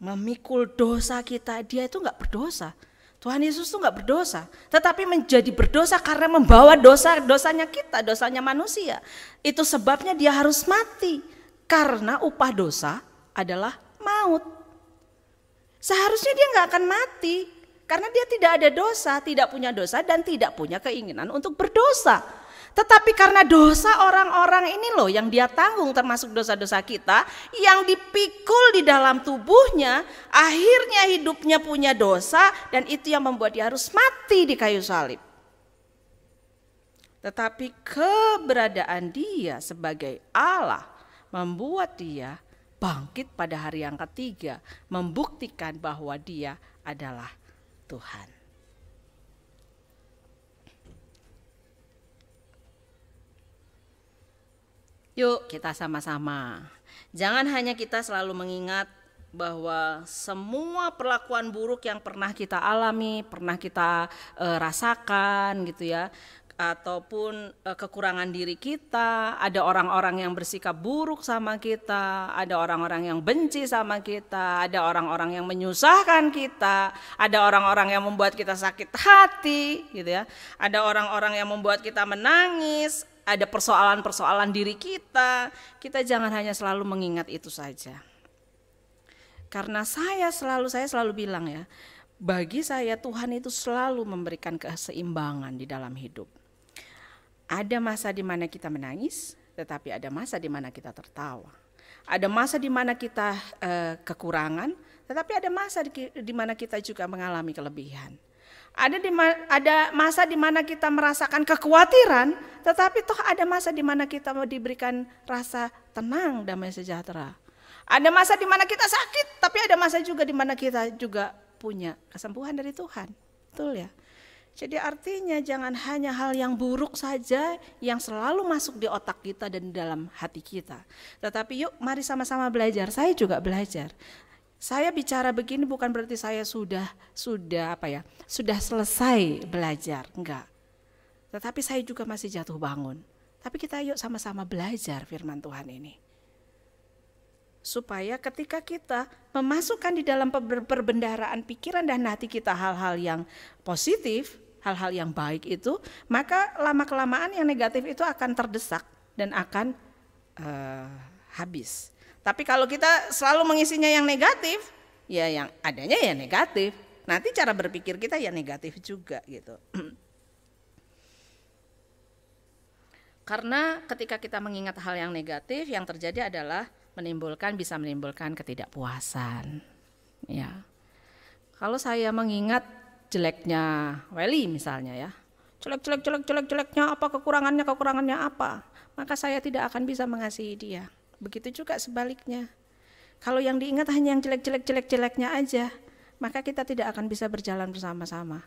memikul dosa kita. Dia itu enggak berdosa. Tuhan Yesus itu enggak berdosa, tetapi menjadi berdosa karena membawa dosanya kita, dosanya manusia. Itu sebabnya dia harus mati, karena upah dosa adalah maut. Seharusnya dia enggak akan mati, karena dia tidak ada dosa, tidak punya dosa dan tidak punya keinginan untuk berdosa. Tetapi karena dosa orang-orang ini loh yang dia tanggung, termasuk dosa-dosa kita yang dipikul di dalam tubuhnya, akhirnya hidupnya punya dosa dan itu yang membuat dia harus mati di kayu salib. Tetapi keberadaan dia sebagai Allah membuat dia bangkit pada hari yang ketiga, membuktikan bahwa dia adalah Tuhan. Yuk kita sama-sama. Jangan hanya kita selalu mengingat bahwa semua perlakuan buruk yang pernah kita alami, pernah kita rasakan gitu ya, ataupun kekurangan diri kita, ada orang-orang yang bersikap buruk sama kita, ada orang-orang yang benci sama kita, ada orang-orang yang menyusahkan kita, ada orang-orang yang membuat kita sakit hati gitu ya, ada orang-orang yang membuat kita menangis, ada persoalan-persoalan diri kita. Kita jangan hanya selalu mengingat itu saja. Karena saya selalu bilang ya, bagi saya Tuhan itu selalu memberikan keseimbangan di dalam hidup. Ada masa di mana kita menangis, tetapi ada masa di mana kita tertawa. Ada masa di mana kita kekurangan, tetapi ada masa di mana kita juga mengalami kelebihan. Ada masa di mana kita merasakan kekhawatiran, tetapi toh ada masa di mana kita mau diberikan rasa tenang, damai sejahtera. Ada masa di mana kita sakit, tapi ada masa juga di mana kita juga punya kesembuhan dari Tuhan. Betul ya? Jadi artinya jangan hanya hal yang buruk saja yang selalu masuk di otak kita dan dalam hati kita. Tetapi yuk mari sama-sama belajar. Saya juga belajar. Saya bicara begini bukan berarti saya sudah selesai belajar, enggak. Tetapi saya juga masih jatuh bangun. Tapi kita yuk sama-sama belajar firman Tuhan ini. Supaya ketika kita memasukkan di dalam perbendaharaan pikiran dan hati kita hal-hal yang positif, hal-hal yang baik itu, maka lama-kelamaan yang negatif itu akan terdesak dan akan habis. Tapi kalau kita selalu mengisinya yang negatif, ya yang adanya ya negatif. Nanti cara berpikir kita ya negatif juga gitu. Karena ketika kita mengingat hal yang negatif, yang terjadi adalah bisa menimbulkan ketidakpuasan. Ya. Kalau saya mengingat jeleknya Welly misalnya ya, jeleknya apa, kekurangannya apa, maka saya tidak akan bisa mengasihi dia. Begitu juga sebaliknya. Kalau yang diingat hanya yang jeleknya aja, maka kita tidak akan bisa berjalan bersama-sama.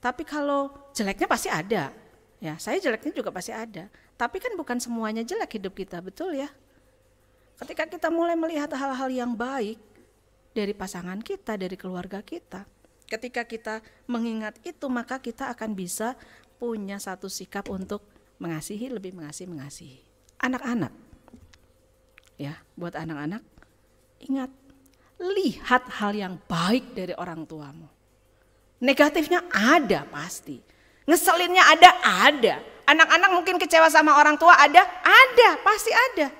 Tapi kalau jeleknya pasti ada. Ya, saya jeleknya juga pasti ada. Tapi kan bukan semuanya jelek hidup kita, betul ya? Ketika kita mulai melihat hal-hal yang baik dari pasangan kita, dari keluarga kita, ketika kita mengingat itu, maka kita akan bisa punya satu sikap untuk mengasihi, lebih mengasihi. Anak-anak. Ya, buat anak-anak, ingat, lihat hal yang baik dari orang tuamu. Negatifnya ada pasti, ngeselinnya ada. Anak-anak mungkin kecewa sama orang tua ada, pasti ada.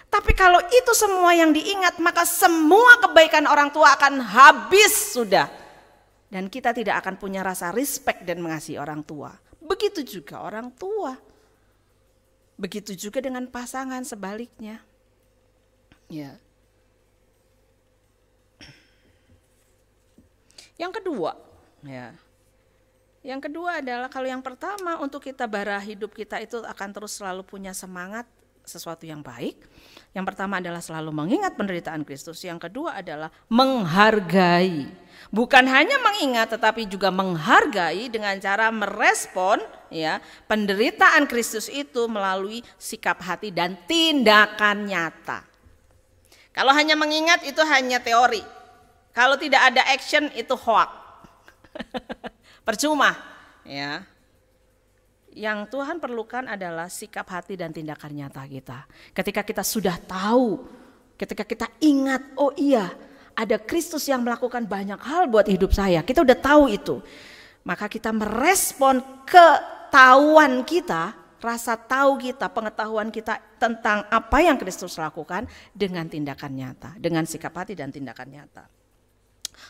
Tapi kalau itu semua yang diingat, maka semua kebaikan orang tua akan habis sudah. Dan kita tidak akan punya rasa respect dan mengasihi orang tua. Begitu juga orang tua. Begitu juga dengan pasangan sebaliknya. Ya. Yang kedua, ya. Yang kedua adalah kalau yang pertama untuk kita bara hidup kita itu akan terus selalu punya semangat sesuatu yang baik. Yang pertama adalah selalu mengingat penderitaan Kristus. Yang kedua adalah menghargai. Bukan hanya mengingat tetapi juga menghargai dengan cara merespon ya penderitaan Kristus itu melalui sikap hati dan tindakan nyata. Kalau hanya mengingat itu hanya teori. Kalau tidak ada action itu hoax. Percuma, ya. Yang Tuhan perlukan adalah sikap hati dan tindakan nyata kita. Ketika kita sudah tahu, ketika kita ingat, oh iya, ada Kristus yang melakukan banyak hal buat hidup saya. Kita udah tahu itu. Maka kita merespon ketahuan kita, rasa tahu kita, pengetahuan kita tentang apa yang Kristus lakukan dengan tindakan nyata, dengan sikap hati dan tindakan nyata.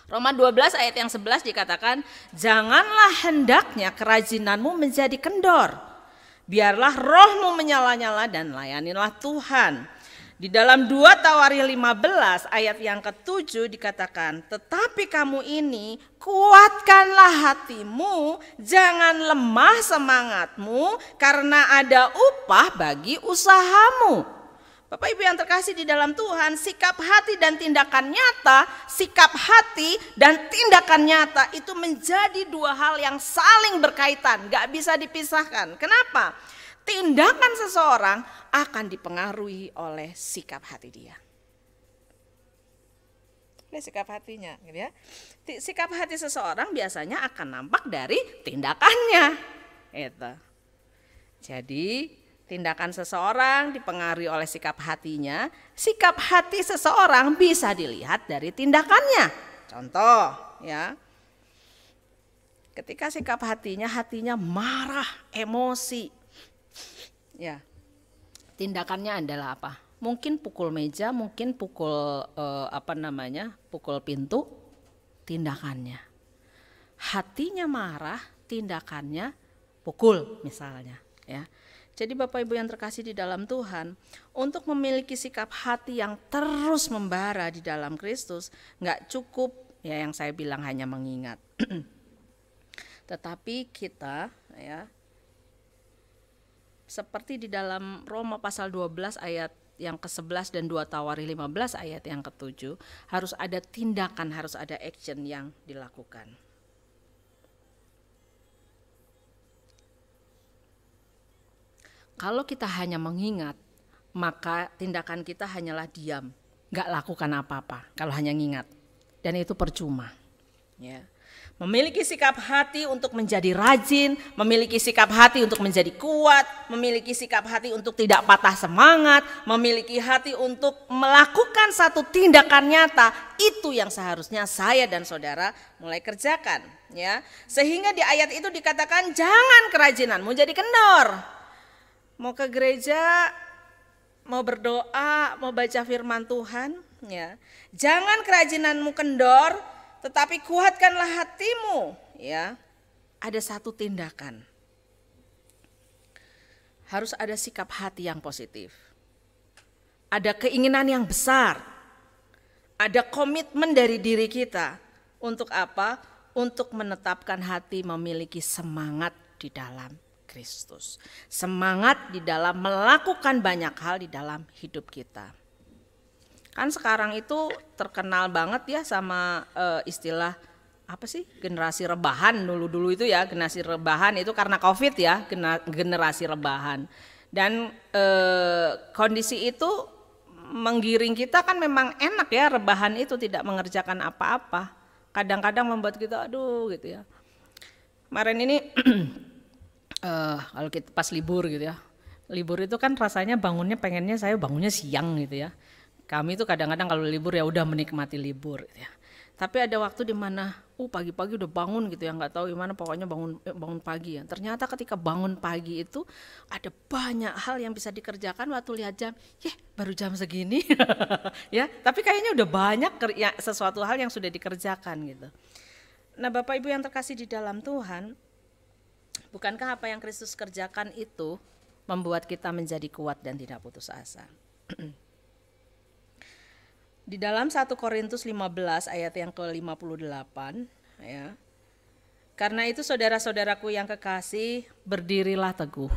Roma 12 ayat yang 11 dikatakan, janganlah hendaknya kerajinanmu menjadi kendor. Biarlah rohmu menyala-nyala dan layanilah Tuhan. Di dalam 2 Tawarikh 15 ayat yang ke-7 dikatakan, tetapi kamu ini kuatkanlah hatimu, jangan lemah semangatmu karena ada upah bagi usahamu. Bapak Ibu yang terkasih di dalam Tuhan, sikap hati dan tindakan nyata, sikap hati dan tindakan nyata itu menjadi dua hal yang saling berkaitan, gak bisa dipisahkan. Kenapa? Tindakan seseorang akan dipengaruhi oleh sikap hati dia. Oleh sikap hatinya, gitu ya. Sikap hati seseorang biasanya akan nampak dari tindakannya. Itu. Jadi tindakan seseorang dipengaruhi oleh sikap hatinya, sikap hati seseorang bisa dilihat dari tindakannya. Contoh, ya. Ketika sikap hatinya marah, emosi. Ya. Tindakannya adalah apa? Mungkin pukul meja, mungkin pukul pukul pintu, tindakannya. Hatinya marah, tindakannya pukul misalnya, ya. Jadi Bapak Ibu yang terkasih di dalam Tuhan, untuk memiliki sikap hati yang terus membara di dalam Kristus, enggak cukup ya yang saya bilang hanya mengingat. Tetapi kita ya seperti di dalam Roma pasal 12 ayat yang ke-11 dan 2 Tawarikh 15 ayat yang ke-7, harus ada tindakan, harus ada action yang dilakukan. Kalau kita hanya mengingat, maka tindakan kita hanyalah diam, gak lakukan apa-apa kalau hanya ngingat. Dan itu percuma. Ya. Memiliki sikap hati untuk menjadi rajin, memiliki sikap hati untuk menjadi kuat, memiliki sikap hati untuk tidak patah semangat, memiliki hati untuk melakukan satu tindakan nyata, itu yang seharusnya saya dan saudara mulai kerjakan. Ya. Sehingga di ayat itu dikatakan jangan kerajinanmu jadi kendor. Mau ke gereja, mau berdoa, mau baca firman Tuhan, ya. Jangan kerajinanmu kendor, tetapi kuatkanlah hatimu, ya. Ada satu tindakan. Harus ada sikap hati yang positif. Ada keinginan yang besar. Ada komitmen dari diri kita. Untuk apa? Untuk menetapkan hati memiliki semangat di dalam Kristus. Semangat di dalam melakukan banyak hal di dalam hidup kita. Kan sekarang itu terkenal banget ya sama istilah apa sih? Generasi rebahan dulu itu ya, generasi rebahan itu karena Covid ya, generasi rebahan. Dan kondisi itu menggiring kita kan memang enak ya, rebahan itu tidak mengerjakan apa-apa. Kadang-kadang membuat kita aduh gitu ya. Kemarin ini kalau kita pas libur gitu ya, libur itu kan rasanya pengennya saya bangunnya siang gitu ya. Kami itu kadang-kadang kalau libur ya udah menikmati libur gitu ya. Tapi ada waktu di mana pagi-pagi udah bangun gitu ya, nggak tahu gimana pokoknya bangun pagi ya. Ternyata ketika bangun pagi itu ada banyak hal yang bisa dikerjakan waktu lihat jam, baru jam segini ya. Tapi kayaknya udah banyak sesuatu hal yang sudah dikerjakan gitu. Nah Bapak Ibu yang terkasih di dalam Tuhan, Bukankah apa yang Kristus kerjakan itu membuat kita menjadi kuat dan tidak putus asa? Di dalam 1 Korintus 15 ayat yang ke-58 ya. Karena itu saudara-saudaraku yang kekasih, berdirilah teguh.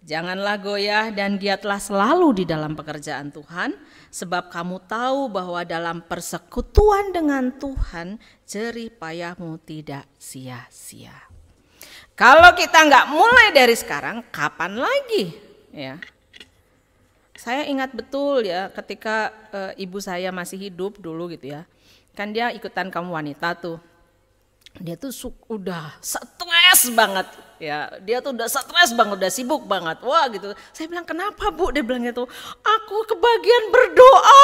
Janganlah goyah dan giatlah selalu di dalam pekerjaan Tuhan, sebab kamu tahu bahwa dalam persekutuan dengan Tuhan jerih payahmu tidak sia-sia. Kalau kita nggak mulai dari sekarang, kapan lagi? Ya. Saya ingat betul ya ketika ibu saya masih hidup dulu gitu ya. Kan dia ikutan Kaum Wanita tuh. Dia tuh udah stres banget ya. Dia tuh udah stres banget, udah sibuk banget. Wah gitu. Saya bilang, "Kenapa, Bu?" Dia bilang gitu, "Aku kebagian berdoa."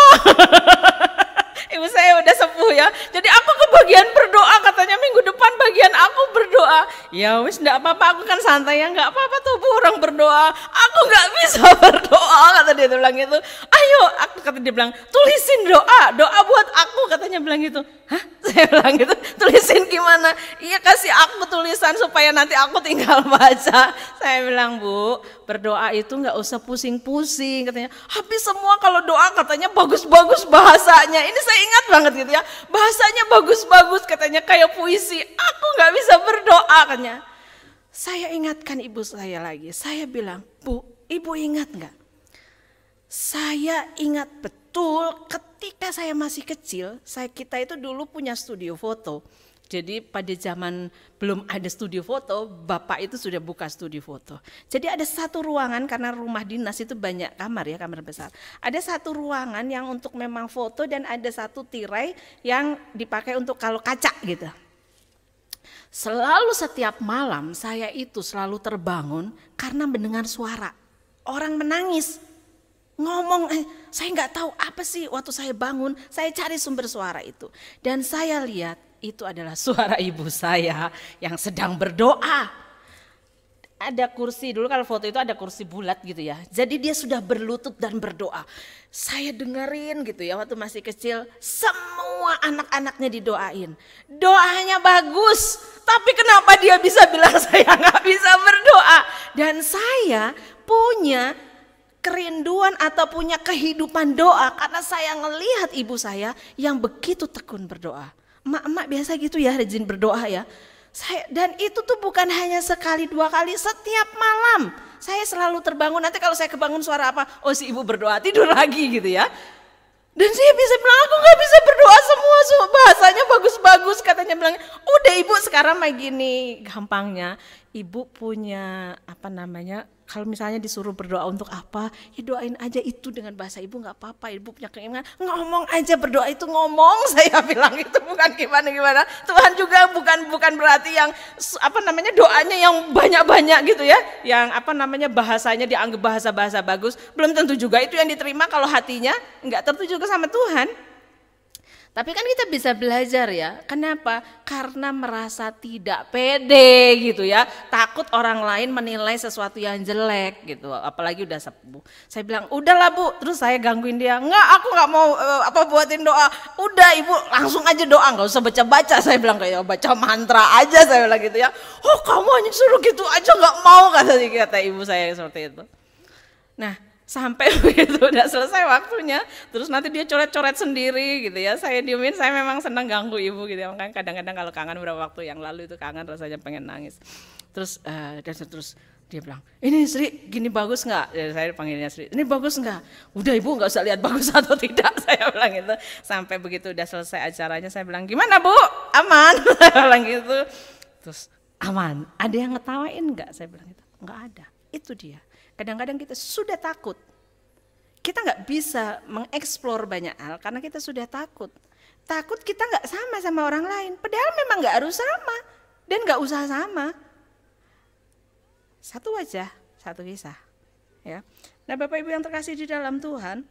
Ibu saya udah sepuh ya. Jadi aku kebagian berdoa, katanya minggu depan bagian aku berdoa. Ya wis enggak apa-apa, aku kan santai ya, enggak apa-apa tuh Bu orang berdoa. Aku enggak bisa berdoa, kata dia bilang gitu. "Ayo," kata dia bilang, "tulisin doa buat aku," katanya bilang gitu. "Hah?" Saya bilang gitu, "Tulisin gimana?" "Iya, kasih aku tulisan supaya nanti aku tinggal baca." Saya bilang, "Bu, berdoa itu enggak usah pusing-pusing," katanya. "Habis semua kalau doa katanya bagus-bagus bahasanya." Ini saya ingat banget gitu ya, bahasanya bagus-bagus katanya, kayak puisi. Aku nggak bisa berdoa katanya. Saya ingatkan ibu saya lagi, saya bilang, "Bu, ibu ingat nggak? Saya ingat betul ketika saya masih kecil, kita itu dulu punya studio foto. Jadi pada zaman belum ada studio foto, bapak itu sudah buka studio foto. Jadi ada satu ruangan, karena rumah dinas itu banyak kamar ya, kamar besar. Ada satu ruangan yang untuk memang foto dan ada satu tirai yang dipakai untuk kalau kaca gitu. Selalu setiap malam saya itu selalu terbangun karena mendengar suara orang menangis. Ngomong, saya nggak tahu apa sih waktu saya bangun, saya cari sumber suara itu. Dan saya lihat itu adalah suara ibu saya yang sedang berdoa. Ada kursi, dulu kalau foto itu ada kursi bulat gitu ya. Jadi dia sudah berlutut dan berdoa. Saya dengerin gitu ya waktu masih kecil, semua anak-anaknya didoain. Doanya bagus, tapi kenapa dia bisa bilang saya nggak bisa berdoa? Dan saya punya kerinduan atau punya kehidupan doa karena saya ngelihat ibu saya yang begitu tekun berdoa. Emak-emak biasa gitu ya, rajin berdoa ya. Dan itu tuh bukan hanya sekali dua kali, setiap malam saya selalu terbangun. Nanti kalau saya kebangun suara apa, oh si ibu berdoa, tidur lagi gitu ya. Dan saya bisa bilang, "Aku gak bisa berdoa semua, bahasanya bagus-bagus," katanya bilang. "Udah ibu sekarang kayak gini, gampangnya ibu punya kalau misalnya disuruh berdoa untuk apa, ya doain aja itu dengan bahasa ibu, nggak apa-apa. Ibu punya keinginan, ngomong aja, berdoa itu ngomong." Saya bilang itu bukan gimana-gimana. Tuhan juga bukan berarti yang doanya yang banyak-banyak gitu ya, yang bahasanya dianggap bahasa bagus. Belum tentu juga itu yang diterima kalau hatinya nggak tertuju sama Tuhan. Tapi kan kita bisa belajar ya. Kenapa? Karena merasa tidak pede gitu ya. Takut orang lain menilai sesuatu yang jelek gitu. Apalagi udah sepuh. Saya bilang, "Udahlah Bu." Terus saya gangguin dia. "Enggak, aku nggak mau buatin doa." "Udah ibu langsung aja doa, nggak usah baca-baca." Saya bilang, kayak baca mantra aja, saya bilang gitu ya. "Oh kamu hanya suruh gitu aja, nggak mau," kata ibu saya seperti itu. Nah, sampai begitu udah selesai waktunya, terus nanti dia coret-coret sendiri gitu ya. Saya diemin, saya memang senang ganggu ibu gitu ya. Makanya kadang-kadang kalau kangen beberapa waktu yang lalu itu kangen, rasanya pengen nangis. Terus dia bilang, "Ini Sri, gini bagus nggak?" Ya, saya panggilnya Sri, "Ini bagus nggak?" "Udah ibu nggak usah lihat bagus atau tidak," saya bilang gitu. Sampai begitu udah selesai acaranya, saya bilang, "Gimana Bu? Aman?" Saya bilang gitu. Terus, "Aman. Ada yang ngetawain nggak?" Saya bilang gitu. "Nggak ada." Itu dia. Kadang-kadang kita sudah takut. Kita nggak bisa mengeksplor banyak hal karena kita sudah takut. Takut kita nggak sama orang lain. Padahal memang nggak harus sama dan nggak usah sama. Satu wajah, satu kisah. Ya. Nah Bapak Ibu yang terkasih di dalam Tuhan,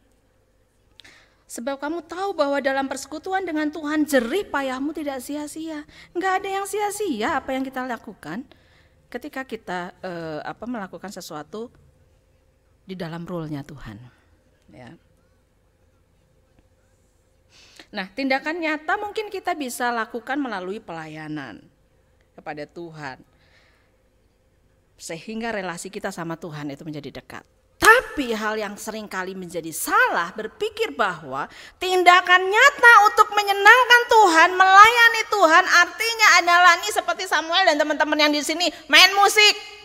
sebab kamu tahu bahwa dalam persekutuan dengan Tuhan jerih payahmu tidak sia-sia. Nggak ada yang sia-sia apa yang kita lakukan ketika kita melakukan sesuatu di dalam role-nya Tuhan. Ya. Nah, tindakan nyata mungkin kita bisa lakukan melalui pelayanan kepada Tuhan. sehingga relasi kita sama Tuhan itu menjadi dekat. Tapi hal yang sering kali menjadi salah berpikir bahwa tindakan nyata untuk menyenangkan Tuhan, melayani Tuhan artinya adalah nih seperti Samuel dan teman-teman yang di sini main musik,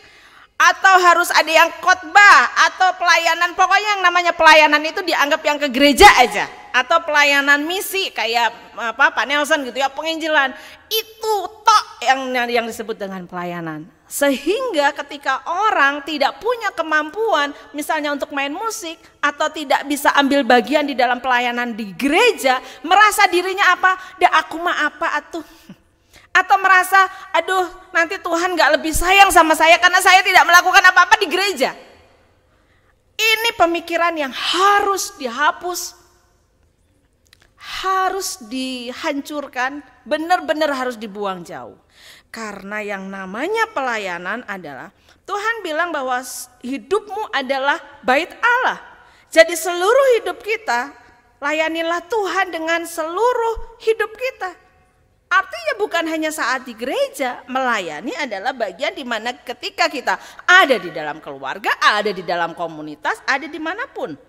atau harus ada yang khotbah atau pelayanan. Pokoknya yang namanya pelayanan itu dianggap yang ke gereja aja, atau pelayanan misi kayak Pak Nelson gitu ya, penginjilan. Itu tok yang disebut dengan pelayanan. Sehingga ketika orang tidak punya kemampuan misalnya untuk main musik atau tidak bisa ambil bagian di dalam pelayanan di gereja, merasa dirinya apa? Aku mah apa atuh? Atau merasa aduh nanti Tuhan gak lebih sayang sama saya karena saya tidak melakukan apa-apa di gereja. Ini pemikiran yang harus dihapus, harus dihancurkan, benar-benar harus dibuang jauh. Karena yang namanya pelayanan adalah Tuhan bilang bahwa hidupmu adalah bait Allah. Jadi seluruh hidup kita layanilah Tuhan dengan seluruh hidup kita. Artinya bukan hanya saat di gereja, melayani adalah bagian di mana ketika kita ada di dalam keluarga, ada di dalam komunitas, ada dimanapun.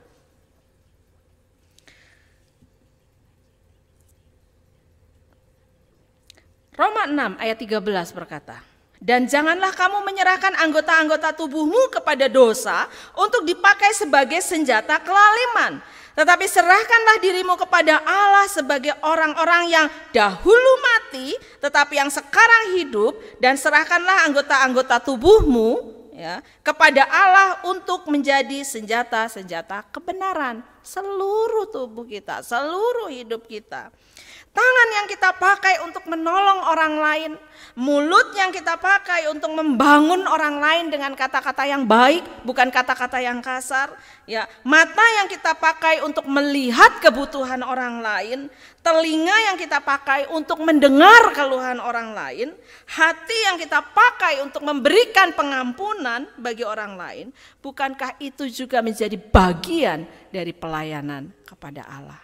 Roma 6 ayat 13 berkata, dan janganlah kamu menyerahkan anggota-anggota tubuhmu kepada dosa untuk dipakai sebagai senjata kelaliman. Tetapi serahkanlah dirimu kepada Allah sebagai orang-orang yang dahulu mati, tetapi yang sekarang hidup, dan serahkanlah anggota-anggota tubuhmu ya, kepada Allah untuk menjadi senjata-senjata kebenaran. Seluruh tubuh kita, seluruh hidup kita. Tangan yang kita pakai untuk menolong orang lain, mulut yang kita pakai untuk membangun orang lain dengan kata-kata yang baik, bukan kata-kata yang kasar. Ya, mata yang kita pakai untuk melihat kebutuhan orang lain, telinga yang kita pakai untuk mendengar keluhan orang lain, hati yang kita pakai untuk memberikan pengampunan bagi orang lain. Bukankah itu juga menjadi bagian dari pelayanan kepada Allah?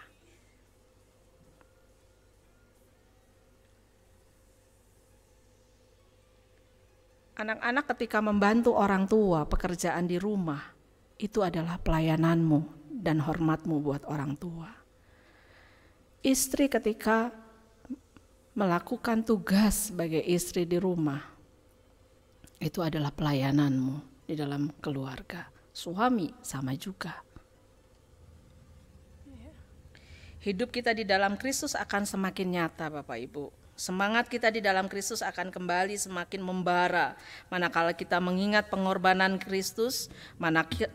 Anak-anak ketika membantu orang tua pekerjaan di rumah, itu adalah pelayananmu dan hormatmu buat orang tua. Istri ketika melakukan tugas sebagai istri di rumah, itu adalah pelayananmu di dalam keluarga. Suami sama juga. Hidup kita di dalam Kristus akan semakin nyata, Bapak Ibu. Semangat kita di dalam Kristus akan kembali semakin membara manakala kita mengingat pengorbanan Kristus,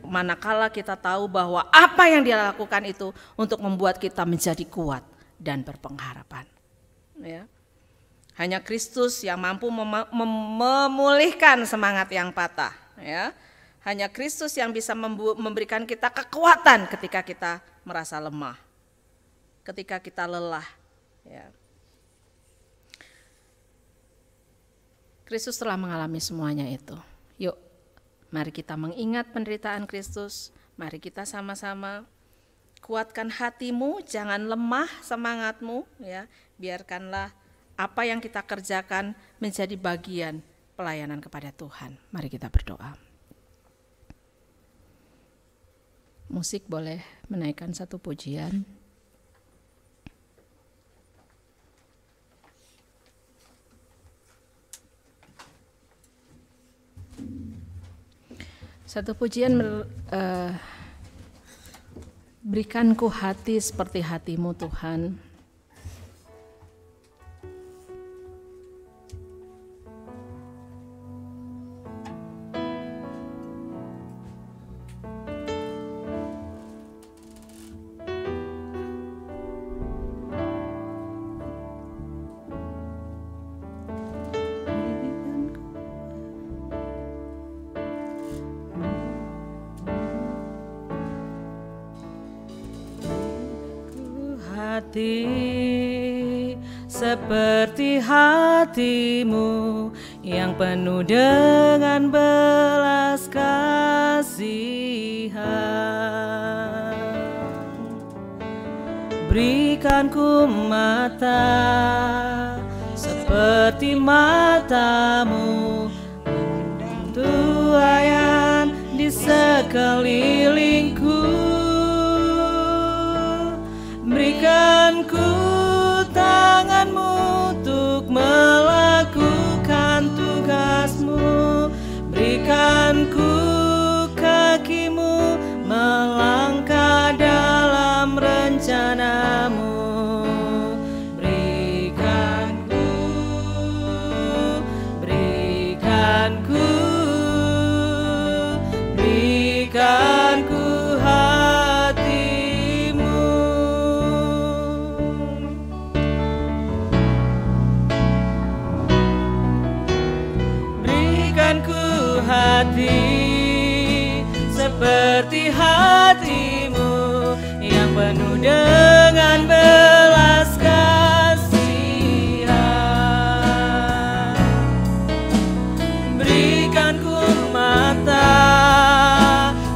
manakala kita tahu bahwa apa yang Dia lakukan itu untuk membuat kita menjadi kuat dan berpengharapan. Ya. Hanya Kristus yang mampu memulihkan semangat yang patah. Ya. Hanya Kristus yang bisa memberikan kita kekuatan ketika kita merasa lemah, ketika kita lelah. Ya. Kristus telah mengalami semuanya itu. Yuk, mari kita mengingat penderitaan Kristus. Mari kita sama-sama kuatkan hatimu, jangan lemah semangatmu. Ya, biarkanlah apa yang kita kerjakan menjadi bagian pelayanan kepada Tuhan. Mari kita berdoa. Musik boleh menaikkan satu pujian. Satu pujian, berikanku hati seperti hatimu Tuhan. Hati seperti hatimu yang penuh dengan belas kasihan. Berikanku mata seperti matamu untuk tuaian di sekelilingku. Berikan ku tanganmu untuk melakukan tugasmu. Berikan ku kakimu melangkah dalam rencanamu. Berikan ku hatimu. Berikan ku hati seperti hatimu yang penuh dengan belas kasihan. Berikan ku mata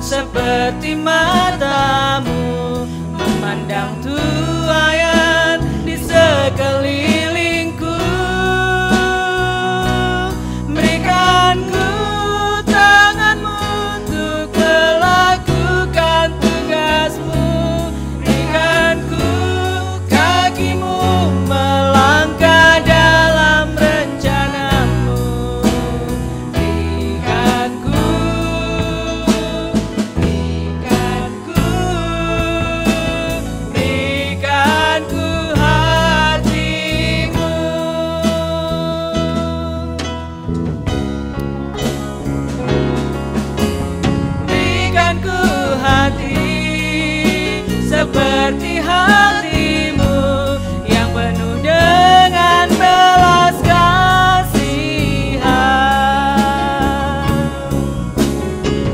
seperti matamu memandang tuaian di sekelilingku. Berikan ku tanganmu untuk melakukan tugasmu. Berikan ku kakimu melangkah dalam rencanamu. Berikan ku hatimu. Berikan ku hati seperti hatimu yang penuh dengan belas kasihan.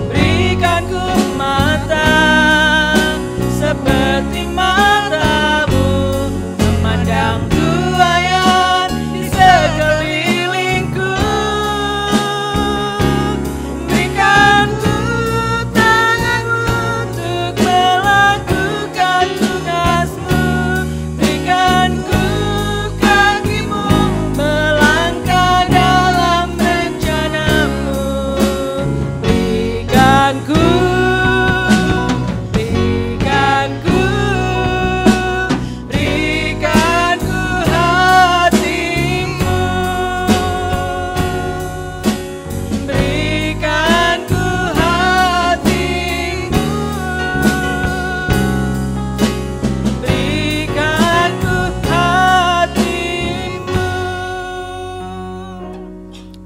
Berikan ku mata seperti matamu memandang tuaian di sekelilingku. Berikan ku tanganmu untuk melakukan tugasmu. Berikan ku kakimu melangkah dalam rencanamu. Berikan ku hatimu. Berikan ku hatimu. Berikan ku hatimu.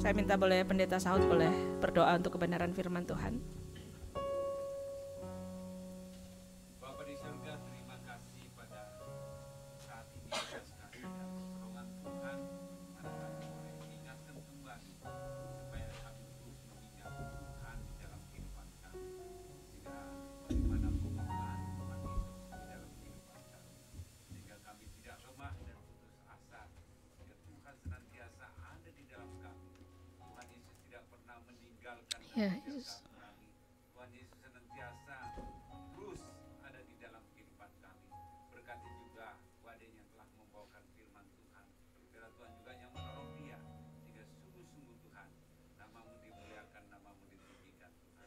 Saya minta boleh Pendeta Saud boleh berdoa untuk kebenaran firman Tuhan. Bapa di surga, terima kasih pada saat ini atas kasih dan pertolongan Tuhan, mana kami boleh diingatkan kembali supaya kami terus mengingat Tuhan di dalam kehidupan kami, sehingga bagaimanapun Tuhan Yesus di dalam kehidupan kami, sehingga kami tidak lemah dan putus asa, sehingga Tuhan senantiasa ada di dalam kami. Tuhan Yesus tidak pernah meninggalkan Ya, kami. Yesus. Tuhan Yesus senantiasa terus ada di dalam kehidupan kami. Berkati juga Waden yang telah membawakan firman Tuhan. Biarlah Tuhan juga yang menolong dia, sehingga sungguh-sungguh Tuhan namamu dimuliakan, namamu ditinggikan Tuhan.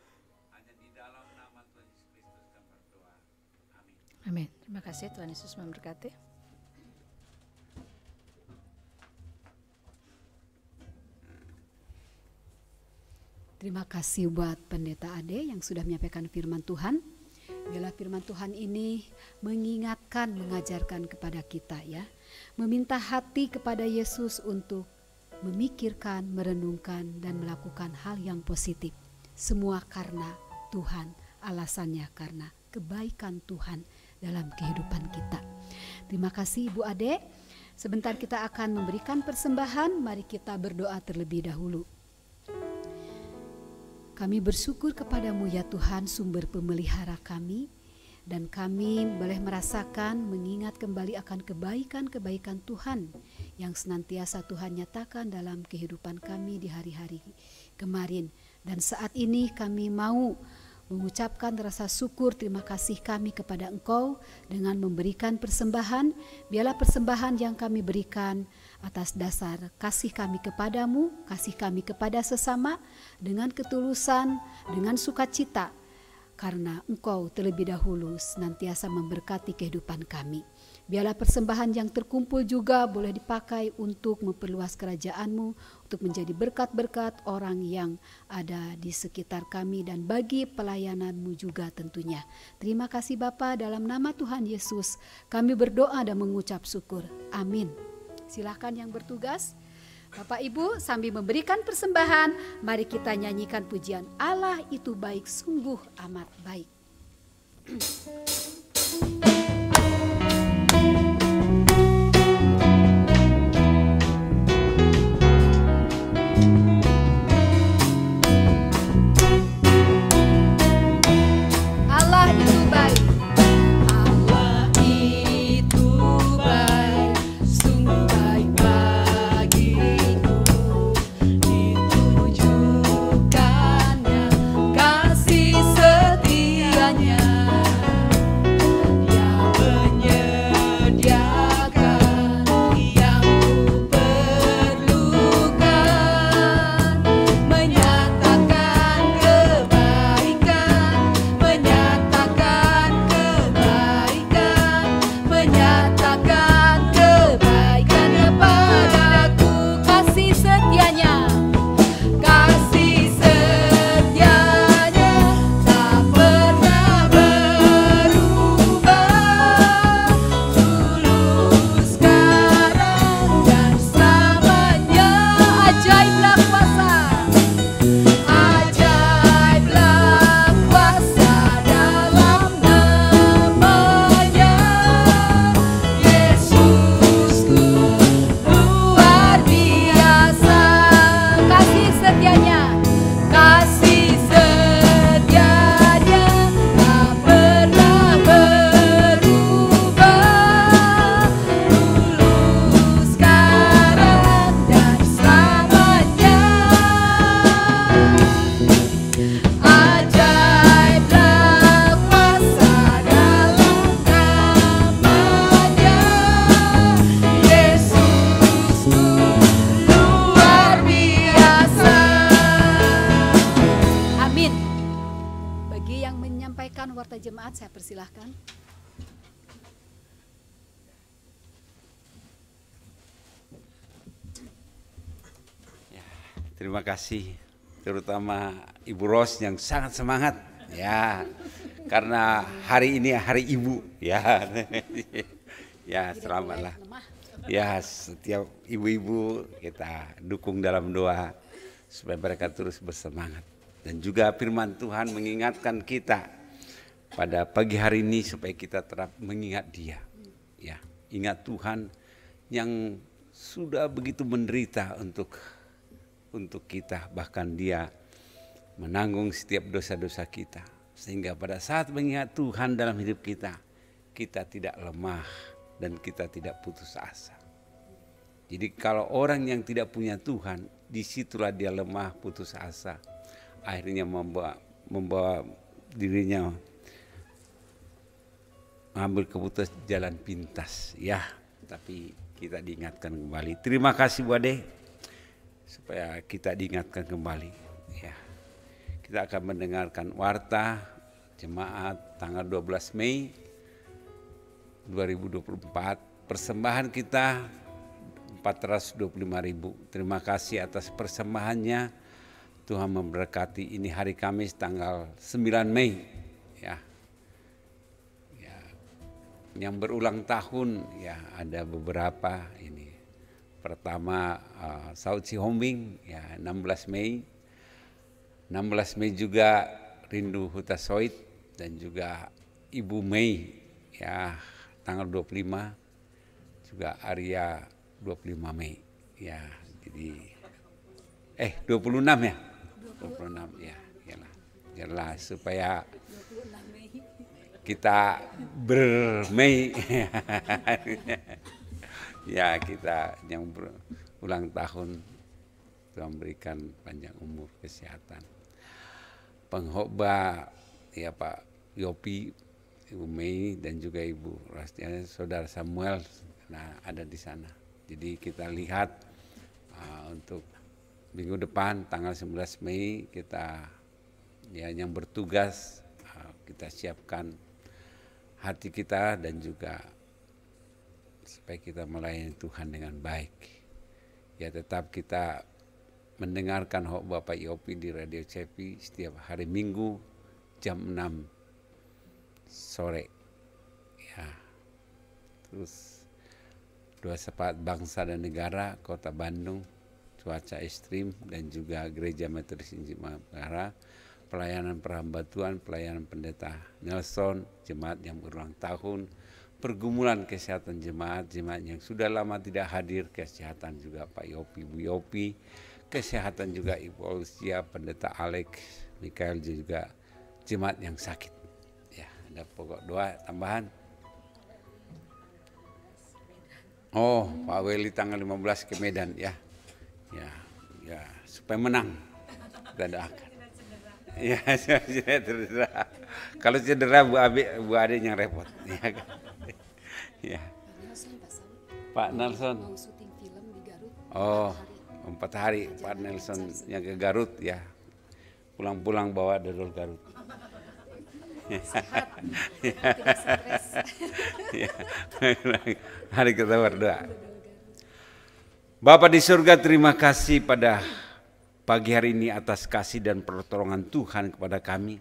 Hanya di dalam nama Tuhan Yesus Kristus kami berdoa. Amin. Amin. Terima kasih, Tuhan Yesus memberkati. Terima kasih buat Pendeta Ade yang sudah menyampaikan firman Tuhan. Biarlah firman Tuhan ini mengingatkan, mengajarkan kepada kita ya. Meminta hati kepada Yesus untuk memikirkan, merenungkan dan melakukan hal yang positif. Semua karena Tuhan, alasannya karena kebaikan Tuhan dalam kehidupan kita. Terima kasih Ibu Ade. Sebentar kita akan memberikan persembahan, mari kita berdoa terlebih dahulu. Kami bersyukur kepadamu ya Tuhan, sumber pemelihara kami, dan kami boleh merasakan, mengingat kembali akan kebaikan-kebaikan Tuhan yang senantiasa Tuhan nyatakan dalam kehidupan kami di hari-hari kemarin. Dan saat ini kami mau mengucapkan rasa syukur terima kasih kami kepada Engkau dengan memberikan persembahan. Biarlah persembahan yang kami berikan atas dasar kasih kami kepadamu, kasih kami kepada sesama, dengan ketulusan, dengan sukacita, karena Engkau terlebih dahulu senantiasa memberkati kehidupan kami. Biarlah persembahan yang terkumpul juga boleh dipakai untuk memperluas kerajaan-Mu, untuk menjadi berkat-berkat orang yang ada di sekitar kami dan bagi pelayanan-Mu juga tentunya. Terima kasih Bapa, dalam nama Tuhan Yesus kami berdoa dan mengucap syukur. Amin. Silakan yang bertugas. Bapak Ibu, sambil memberikan persembahan, mari kita nyanyikan pujian Allah itu baik, sungguh amat baik. Allah itu baik. Allah itu baik, sungguh baik bagiku. Ditunjukkannya kasih setianya yang menyediakan yang ku perlukan, menyatakan kebaikan, menyatakan kebaikan, menyatakan kebaikan kepadaku. Kasih setianya, kasih setianya tak pernah berubah, tulus sekarang dan selamanya. Ajaiblah kuasa, ajaiblah kuasa dalam namanya. Yesusku luar biasa. Kasih setianya, kasih setianya tak pernah berubah, tulus sekarang dan selamanya. Ajaiblah kuasa dalam namanya. Yesusku luar biasa. Amin. Bagi yang menyampaikan warta jemaat, saya persilahkan. Terima kasih, terutama Ibu Ros yang sangat semangat ya, karena hari ini hari Ibu ya. Ya, selamatlah. Ya, setiap ibu-ibu kita dukung dalam doa supaya mereka terus bersemangat. Dan juga firman Tuhan mengingatkan kita pada pagi hari ini supaya kita tetap mengingat Dia. Ya, ingat Tuhan yang sudah begitu menderita untuk kita, bahkan Dia menanggung setiap dosa-dosa kita. Sehingga pada saat mengingat Tuhan dalam hidup kita, kita tidak lemah dan kita tidak putus asa. Jadi kalau orang yang tidak punya Tuhan, disitulah dia lemah, putus asa. Akhirnya membawa dirinya mengambil keputusan jalan pintas. Ya, tapi kita diingatkan kembali. Terima kasih Bu Ade, supaya kita diingatkan kembali. Ya, kita akan mendengarkan warta jemaat tanggal 12 Mei 2024. Persembahan kita 425.000. Terima kasih atas persembahannya. Tuhan memberkati. Ini hari Kamis tanggal 9 Mei. Ya. Yang berulang tahun ya ada beberapa ini. Pertama Saud Sihombing ya 16 Mei. 16 Mei juga Rindu Huta Soit dan juga Ibu Mei ya tanggal 25, juga Arya 25 Mei ya. Jadi 26 ya. 26 ya. Yalah supaya kita bermei ya, kita yang berulang tahun Tuhan berikan panjang umur, kesehatan. Pengkhotbah ya Pak Yopi, Ibu Mei dan juga Ibu Rastiana, Saudara Samuel, nah ada di sana. Jadi kita lihat untuk minggu depan tanggal 11 Mei kita ya yang bertugas kita siapkan hati kita dan juga supaya kita melayani Tuhan dengan baik. Ya tetap kita mendengarkan Bapak Yopi di Radio Cepi setiap hari Minggu jam 6 sore. Ya. Terus Doa Syafaat Bangsa dan Negara Kota Bandung, cuaca ekstrim dan juga Gereja Metodis Injil Magara, pelayanan perhamba Tuhan, pelayanan Pendeta Nelson, jemaat yang berulang tahun, pergumulan kesehatan jemaat yang sudah lama tidak hadir, kesehatan juga Pak Yopi, Bu Yopi, kesehatan juga Ibu Ausia, Pendeta Alex, Mikael juga jemaat yang sakit. Ya, ada pokok doa tambahan. Oh, Pak Weli tanggal 15 ke Medan ya. Ya, supaya menang. Kita doakan. Ya, cedera. Kalau cedera Bu Ade yang repot. Ya. Pak Nelson. Mau syuting film di Garut. Oh, 4 hari Pak Nelson yang ke Garut ya. Pulang-pulang bawa dodol Garut. Sehat, tidak stres. Ya. Hari kita berdoa. Bapa di surga, terima kasih pada pagi hari ini atas kasih dan pertolongan Tuhan kepada kami,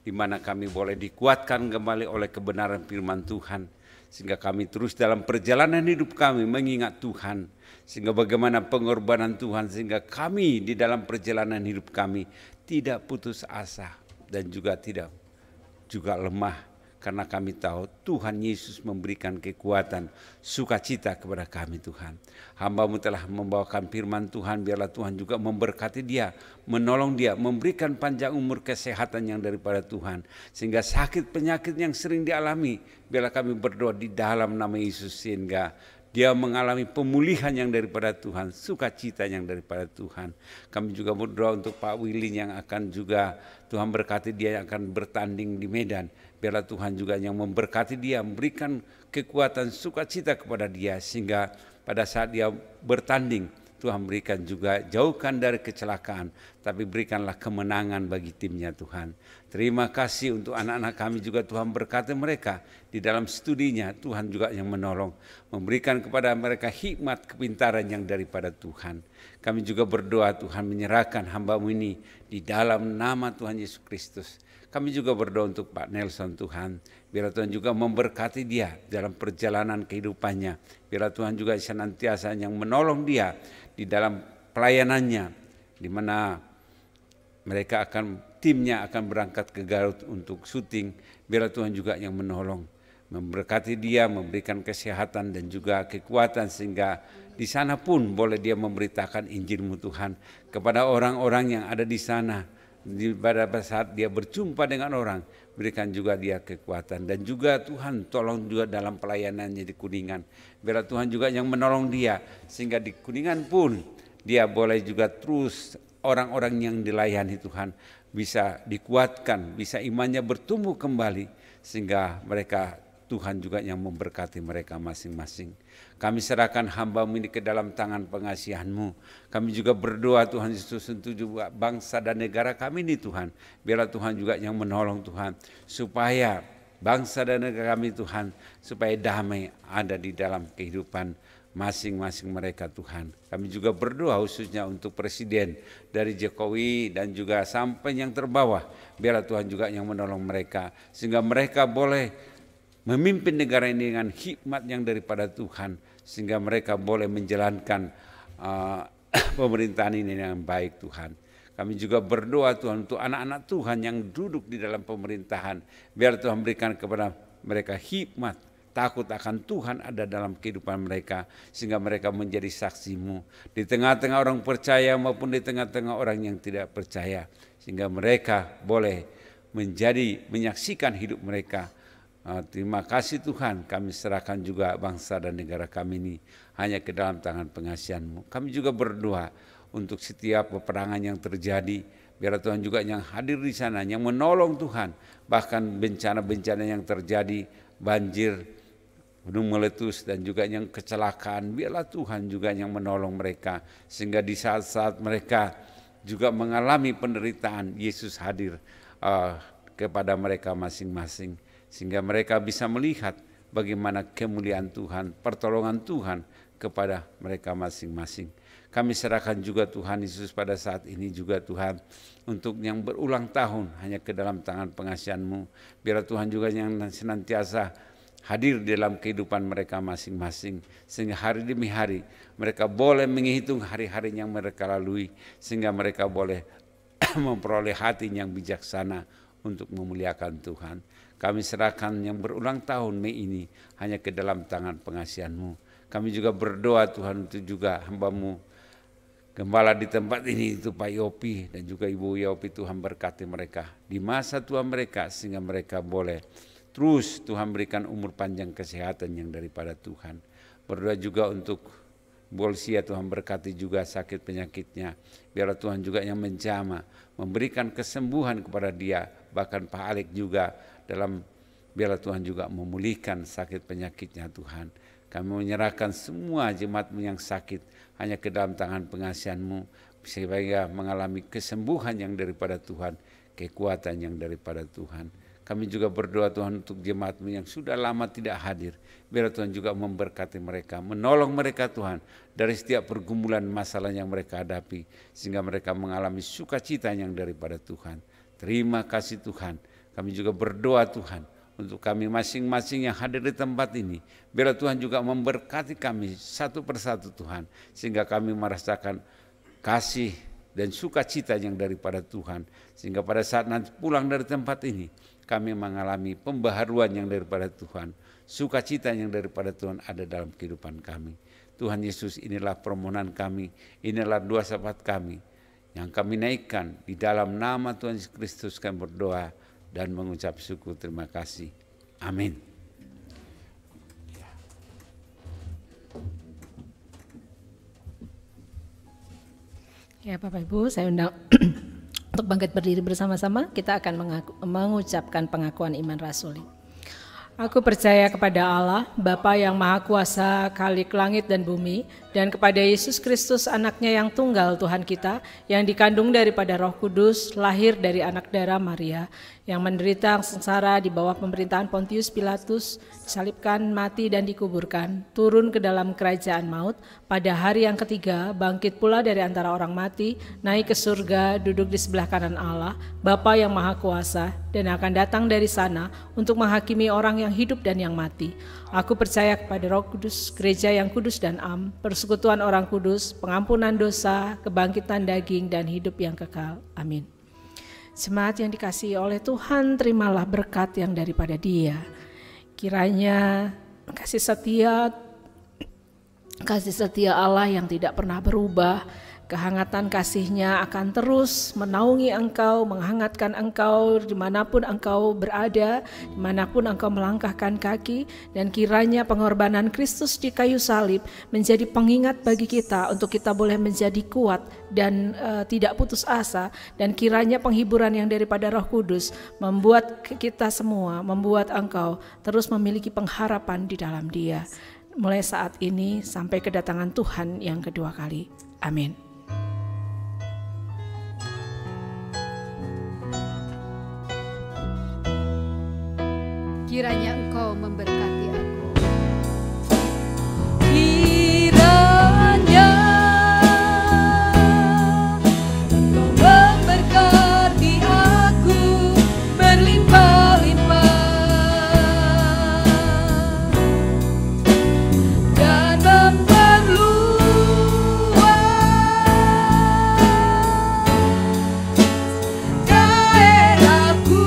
di mana kami boleh dikuatkan kembali oleh kebenaran firman Tuhan, sehingga kami terus dalam perjalanan hidup kami mengingat Tuhan, sehingga bagaimana pengorbanan Tuhan, sehingga kami di dalam perjalanan hidup kami tidak putus asa dan juga tidak juga lemah, karena kami tahu Tuhan Yesus memberikan kekuatan, sukacita kepada kami Tuhan. Hamba-Mu telah membawakan firman Tuhan, biarlah Tuhan juga memberkati dia, menolong dia, memberikan panjang umur, kesehatan yang daripada Tuhan, sehingga sakit penyakit yang sering dialami, biarlah kami berdoa di dalam nama Yesus, sehingga dia mengalami pemulihan yang daripada Tuhan, sukacita yang daripada Tuhan. Kami juga berdoa untuk Pak Willy yang akan juga Tuhan berkati dia yang akan bertanding di Medan. Biarlah Tuhan juga yang memberkati dia, memberikan kekuatan sukacita kepada dia, sehingga pada saat dia bertanding Tuhan berikan juga, jauhkan dari kecelakaan, tapi berikanlah kemenangan bagi timnya Tuhan. Terima kasih untuk anak-anak kami juga, Tuhan berkati mereka di dalam studinya, Tuhan juga yang menolong, memberikan kepada mereka hikmat, kepintaran yang daripada Tuhan. Kami juga berdoa Tuhan menyerahkan hamba-Mu ini di dalam nama Tuhan Yesus Kristus. Kami juga berdoa untuk Pak Nelson Tuhan, biarlah Tuhan juga memberkati dia dalam perjalanan kehidupannya. Biarlah Tuhan juga senantiasa yang menolong dia di dalam pelayanannya, di mana mereka timnya akan berangkat ke Garut untuk syuting. Biarlah Tuhan juga yang menolong, memberkati dia, memberikan kesehatan dan juga kekuatan, sehingga di sana pun boleh dia memberitakan Injil-Mu Tuhan kepada orang-orang yang ada di sana. Pada saat dia berjumpa dengan orang, berikan juga dia kekuatan, dan juga Tuhan tolong juga dalam pelayanannya di Kuningan. Biarlah Tuhan juga yang menolong dia, sehingga di Kuningan pun dia boleh juga terus orang-orang yang dilayani Tuhan bisa dikuatkan, bisa imannya bertumbuh kembali, sehingga mereka Tuhan juga yang memberkati mereka masing-masing. Kami serahkan hamba-Mu ini ke dalam tangan pengasihan-Mu. Kami juga berdoa Tuhan Yesus untuk juga bangsa dan negara kami ini Tuhan. Biarlah Tuhan juga yang menolong Tuhan, supaya bangsa dan negara kami Tuhan, supaya damai ada di dalam kehidupan masing-masing mereka Tuhan. Kami juga berdoa khususnya untuk Presiden dari Jokowi dan juga sampai yang terbawah. Biarlah Tuhan juga yang menolong mereka, sehingga mereka boleh memimpin negara ini dengan hikmat yang daripada Tuhan, sehingga mereka boleh menjalankan pemerintahan ini dengan baik Tuhan. Kami juga berdoa Tuhan untuk anak-anak Tuhan yang duduk di dalam pemerintahan. Biar Tuhan berikan kepada mereka hikmat, takut akan Tuhan ada dalam kehidupan mereka, sehingga mereka menjadi saksi-Mu di tengah-tengah orang percaya maupun di tengah-tengah orang yang tidak percaya, sehingga mereka boleh menyaksikan hidup mereka. Terima kasih Tuhan, kami serahkan juga bangsa dan negara kami ini hanya ke dalam tangan pengasihan-Mu. Kami juga berdoa untuk setiap peperangan yang terjadi, Biarlah Tuhan juga yang hadir di sana, yang menolong Tuhan. Bahkan bencana-bencana yang terjadi, banjir, gunung meletus dan juga yang kecelakaan, biarlah Tuhan juga yang menolong mereka. Sehingga di saat-saat mereka juga mengalami penderitaan, Yesus hadir kepada mereka masing-masing. Sehingga mereka bisa melihat bagaimana kemuliaan Tuhan, pertolongan Tuhan kepada mereka masing-masing. Kami serahkan juga Tuhan Yesus pada saat ini juga Tuhan, untuk yang berulang tahun hanya ke dalam tangan pengasihan-Mu. Biarlah Tuhan juga yang senantiasa hadir di dalam kehidupan mereka masing-masing. Sehingga hari demi hari mereka boleh menghitung hari-hari yang mereka lalui. Sehingga mereka boleh memperoleh hati yang bijaksana untuk memuliakan Tuhan. Kami serahkan yang berulang tahun Mei ini hanya ke dalam tangan pengasihan-Mu. Kami juga berdoa Tuhan untuk juga hamba-Mu gembala di tempat ini, itu Pak Yopi dan juga Ibu Yopi. Tuhan berkati mereka di masa tua mereka, sehingga mereka boleh terus Tuhan berikan umur panjang, kesehatan yang daripada Tuhan. Berdoa juga untuk Bolsia, Tuhan berkati juga sakit penyakitnya. Biarlah Tuhan juga yang menjamah, memberikan kesembuhan kepada dia. Bahkan Pak Alek juga biarlah Tuhan juga memulihkan sakit penyakitnya Tuhan. Kami menyerahkan semua jemaat-Mu yang sakit hanya ke dalam tangan pengasihan-Mu, sehingga mengalami kesembuhan yang daripada Tuhan, kekuatan yang daripada Tuhan. Kami juga berdoa Tuhan untuk jemaat-Mu yang sudah lama tidak hadir. Biar Tuhan juga memberkati mereka, menolong mereka Tuhan dari setiap pergumulan masalah yang mereka hadapi, sehingga mereka mengalami sukacita yang daripada Tuhan. Terima kasih Tuhan. Kami juga berdoa Tuhan untuk kami masing-masing yang hadir di tempat ini. Biarlah Tuhan juga memberkati kami satu persatu Tuhan, sehingga kami merasakan kasih dan sukacita yang daripada Tuhan. Sehingga pada saat nanti pulang dari tempat ini, kami mengalami pembaharuan yang daripada Tuhan. Sukacita yang daripada Tuhan ada dalam kehidupan kami. Tuhan Yesus, inilah permohonan kami, inilah doa syafaat kami yang kami naikkan di dalam nama Tuhan Yesus Kristus. Kami berdoa dan mengucap syukur, terima kasih. Amin. Ya Bapak Ibu, saya undang untuk bangkit berdiri bersama-sama. Kita akan mengucapkan pengakuan iman rasuli. Aku percaya kepada Allah, Bapa yang Maha Kuasa, Khalik langit dan bumi, dan kepada Yesus Kristus anaknya yang tunggal Tuhan kita, yang dikandung daripada Roh Kudus, lahir dari anak darah Maria, yang menderita sengsara di bawah pemerintahan Pontius Pilatus, disalibkan, mati dan dikuburkan, turun ke dalam kerajaan maut, pada hari yang ketiga bangkit pula dari antara orang mati, naik ke surga, duduk di sebelah kanan Allah, Bapa yang Maha Kuasa, dan akan datang dari sana untuk menghakimi orang yang hidup dan yang mati. Aku percaya kepada Roh Kudus, gereja yang kudus dan am, persekutuan orang kudus, pengampunan dosa, kebangkitan daging dan hidup yang kekal. Amin. Jemaat yang dikasihi oleh Tuhan, terimalah berkat yang daripada Dia. Kiranya kasih setia Allah yang tidak pernah berubah, kehangatan kasih-Nya akan terus menaungi engkau, menghangatkan engkau dimanapun engkau berada, dimanapun engkau melangkahkan kaki, dan kiranya pengorbanan Kristus di kayu salib menjadi pengingat bagi kita untuk kita boleh menjadi kuat dan tidak putus asa, dan kiranya penghiburan yang daripada Roh Kudus membuat kita semua, membuat engkau terus memiliki pengharapan di dalam Dia, mulai saat ini sampai kedatangan Tuhan yang kedua kali. Amin. Kiranya Engkau memberkati aku. Kiranya Engkau memberkati aku berlimpah-limpah dan memperluas daerahku.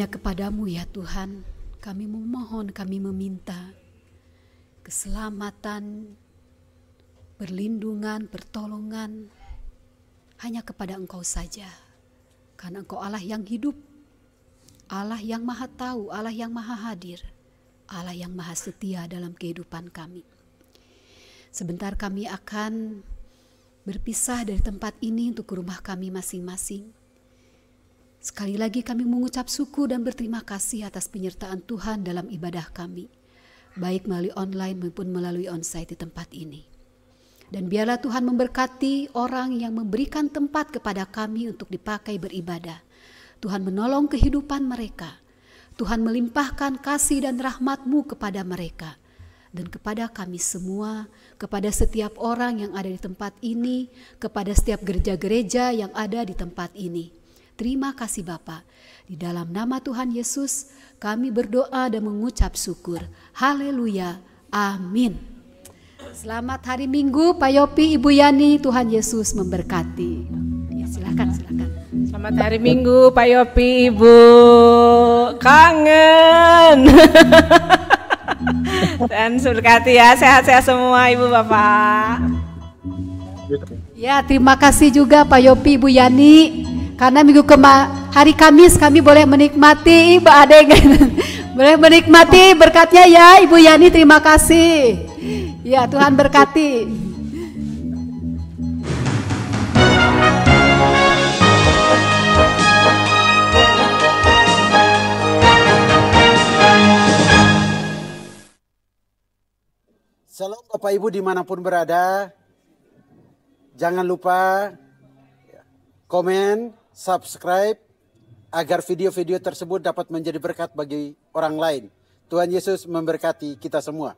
Hanya kepadamu ya Tuhan, kami memohon, kami meminta keselamatan, perlindungan, pertolongan. Hanya kepada Engkau saja, karena Engkau Allah yang hidup, Allah yang maha tahu, Allah yang maha hadir, Allah yang maha setia dalam kehidupan kami. Sebentar kami akan berpisah dari tempat ini untuk ke rumah kami masing-masing. Sekali lagi kami mengucap syukur dan berterima kasih atas penyertaan Tuhan dalam ibadah kami, baik melalui online maupun melalui onsite di tempat ini. Dan biarlah Tuhan memberkati orang yang memberikan tempat kepada kami untuk dipakai beribadah. Tuhan menolong kehidupan mereka. Tuhan melimpahkan kasih dan rahmat-Mu kepada mereka. Dan kepada kami semua, kepada setiap orang yang ada di tempat ini, kepada setiap gereja-gereja yang ada di tempat ini. Terima kasih Bapa. Di dalam nama Tuhan Yesus, kami berdoa dan mengucap syukur. Haleluya. Amin. Selamat hari Minggu, Pak Yopi, Ibu Yani. Tuhan Yesus memberkati. Ya, silakan. Selamat hari Minggu, Pak Yopi, Ibu. Kangen. Dan berkati ya, sehat-sehat semua Ibu Bapak. Ya, terima kasih juga Pak Yopi, Ibu Yani. Karena hari Kamis kami boleh menikmati Ibu Adeng. Boleh menikmati berkatnya ya Ibu Yani, terima kasih. Ya, Tuhan berkati. Shalom Bapak Ibu dimanapun berada. Jangan lupa komen, subscribe, agar video-video tersebut dapat menjadi berkat bagi orang lain. Tuhan Yesus memberkati kita semua.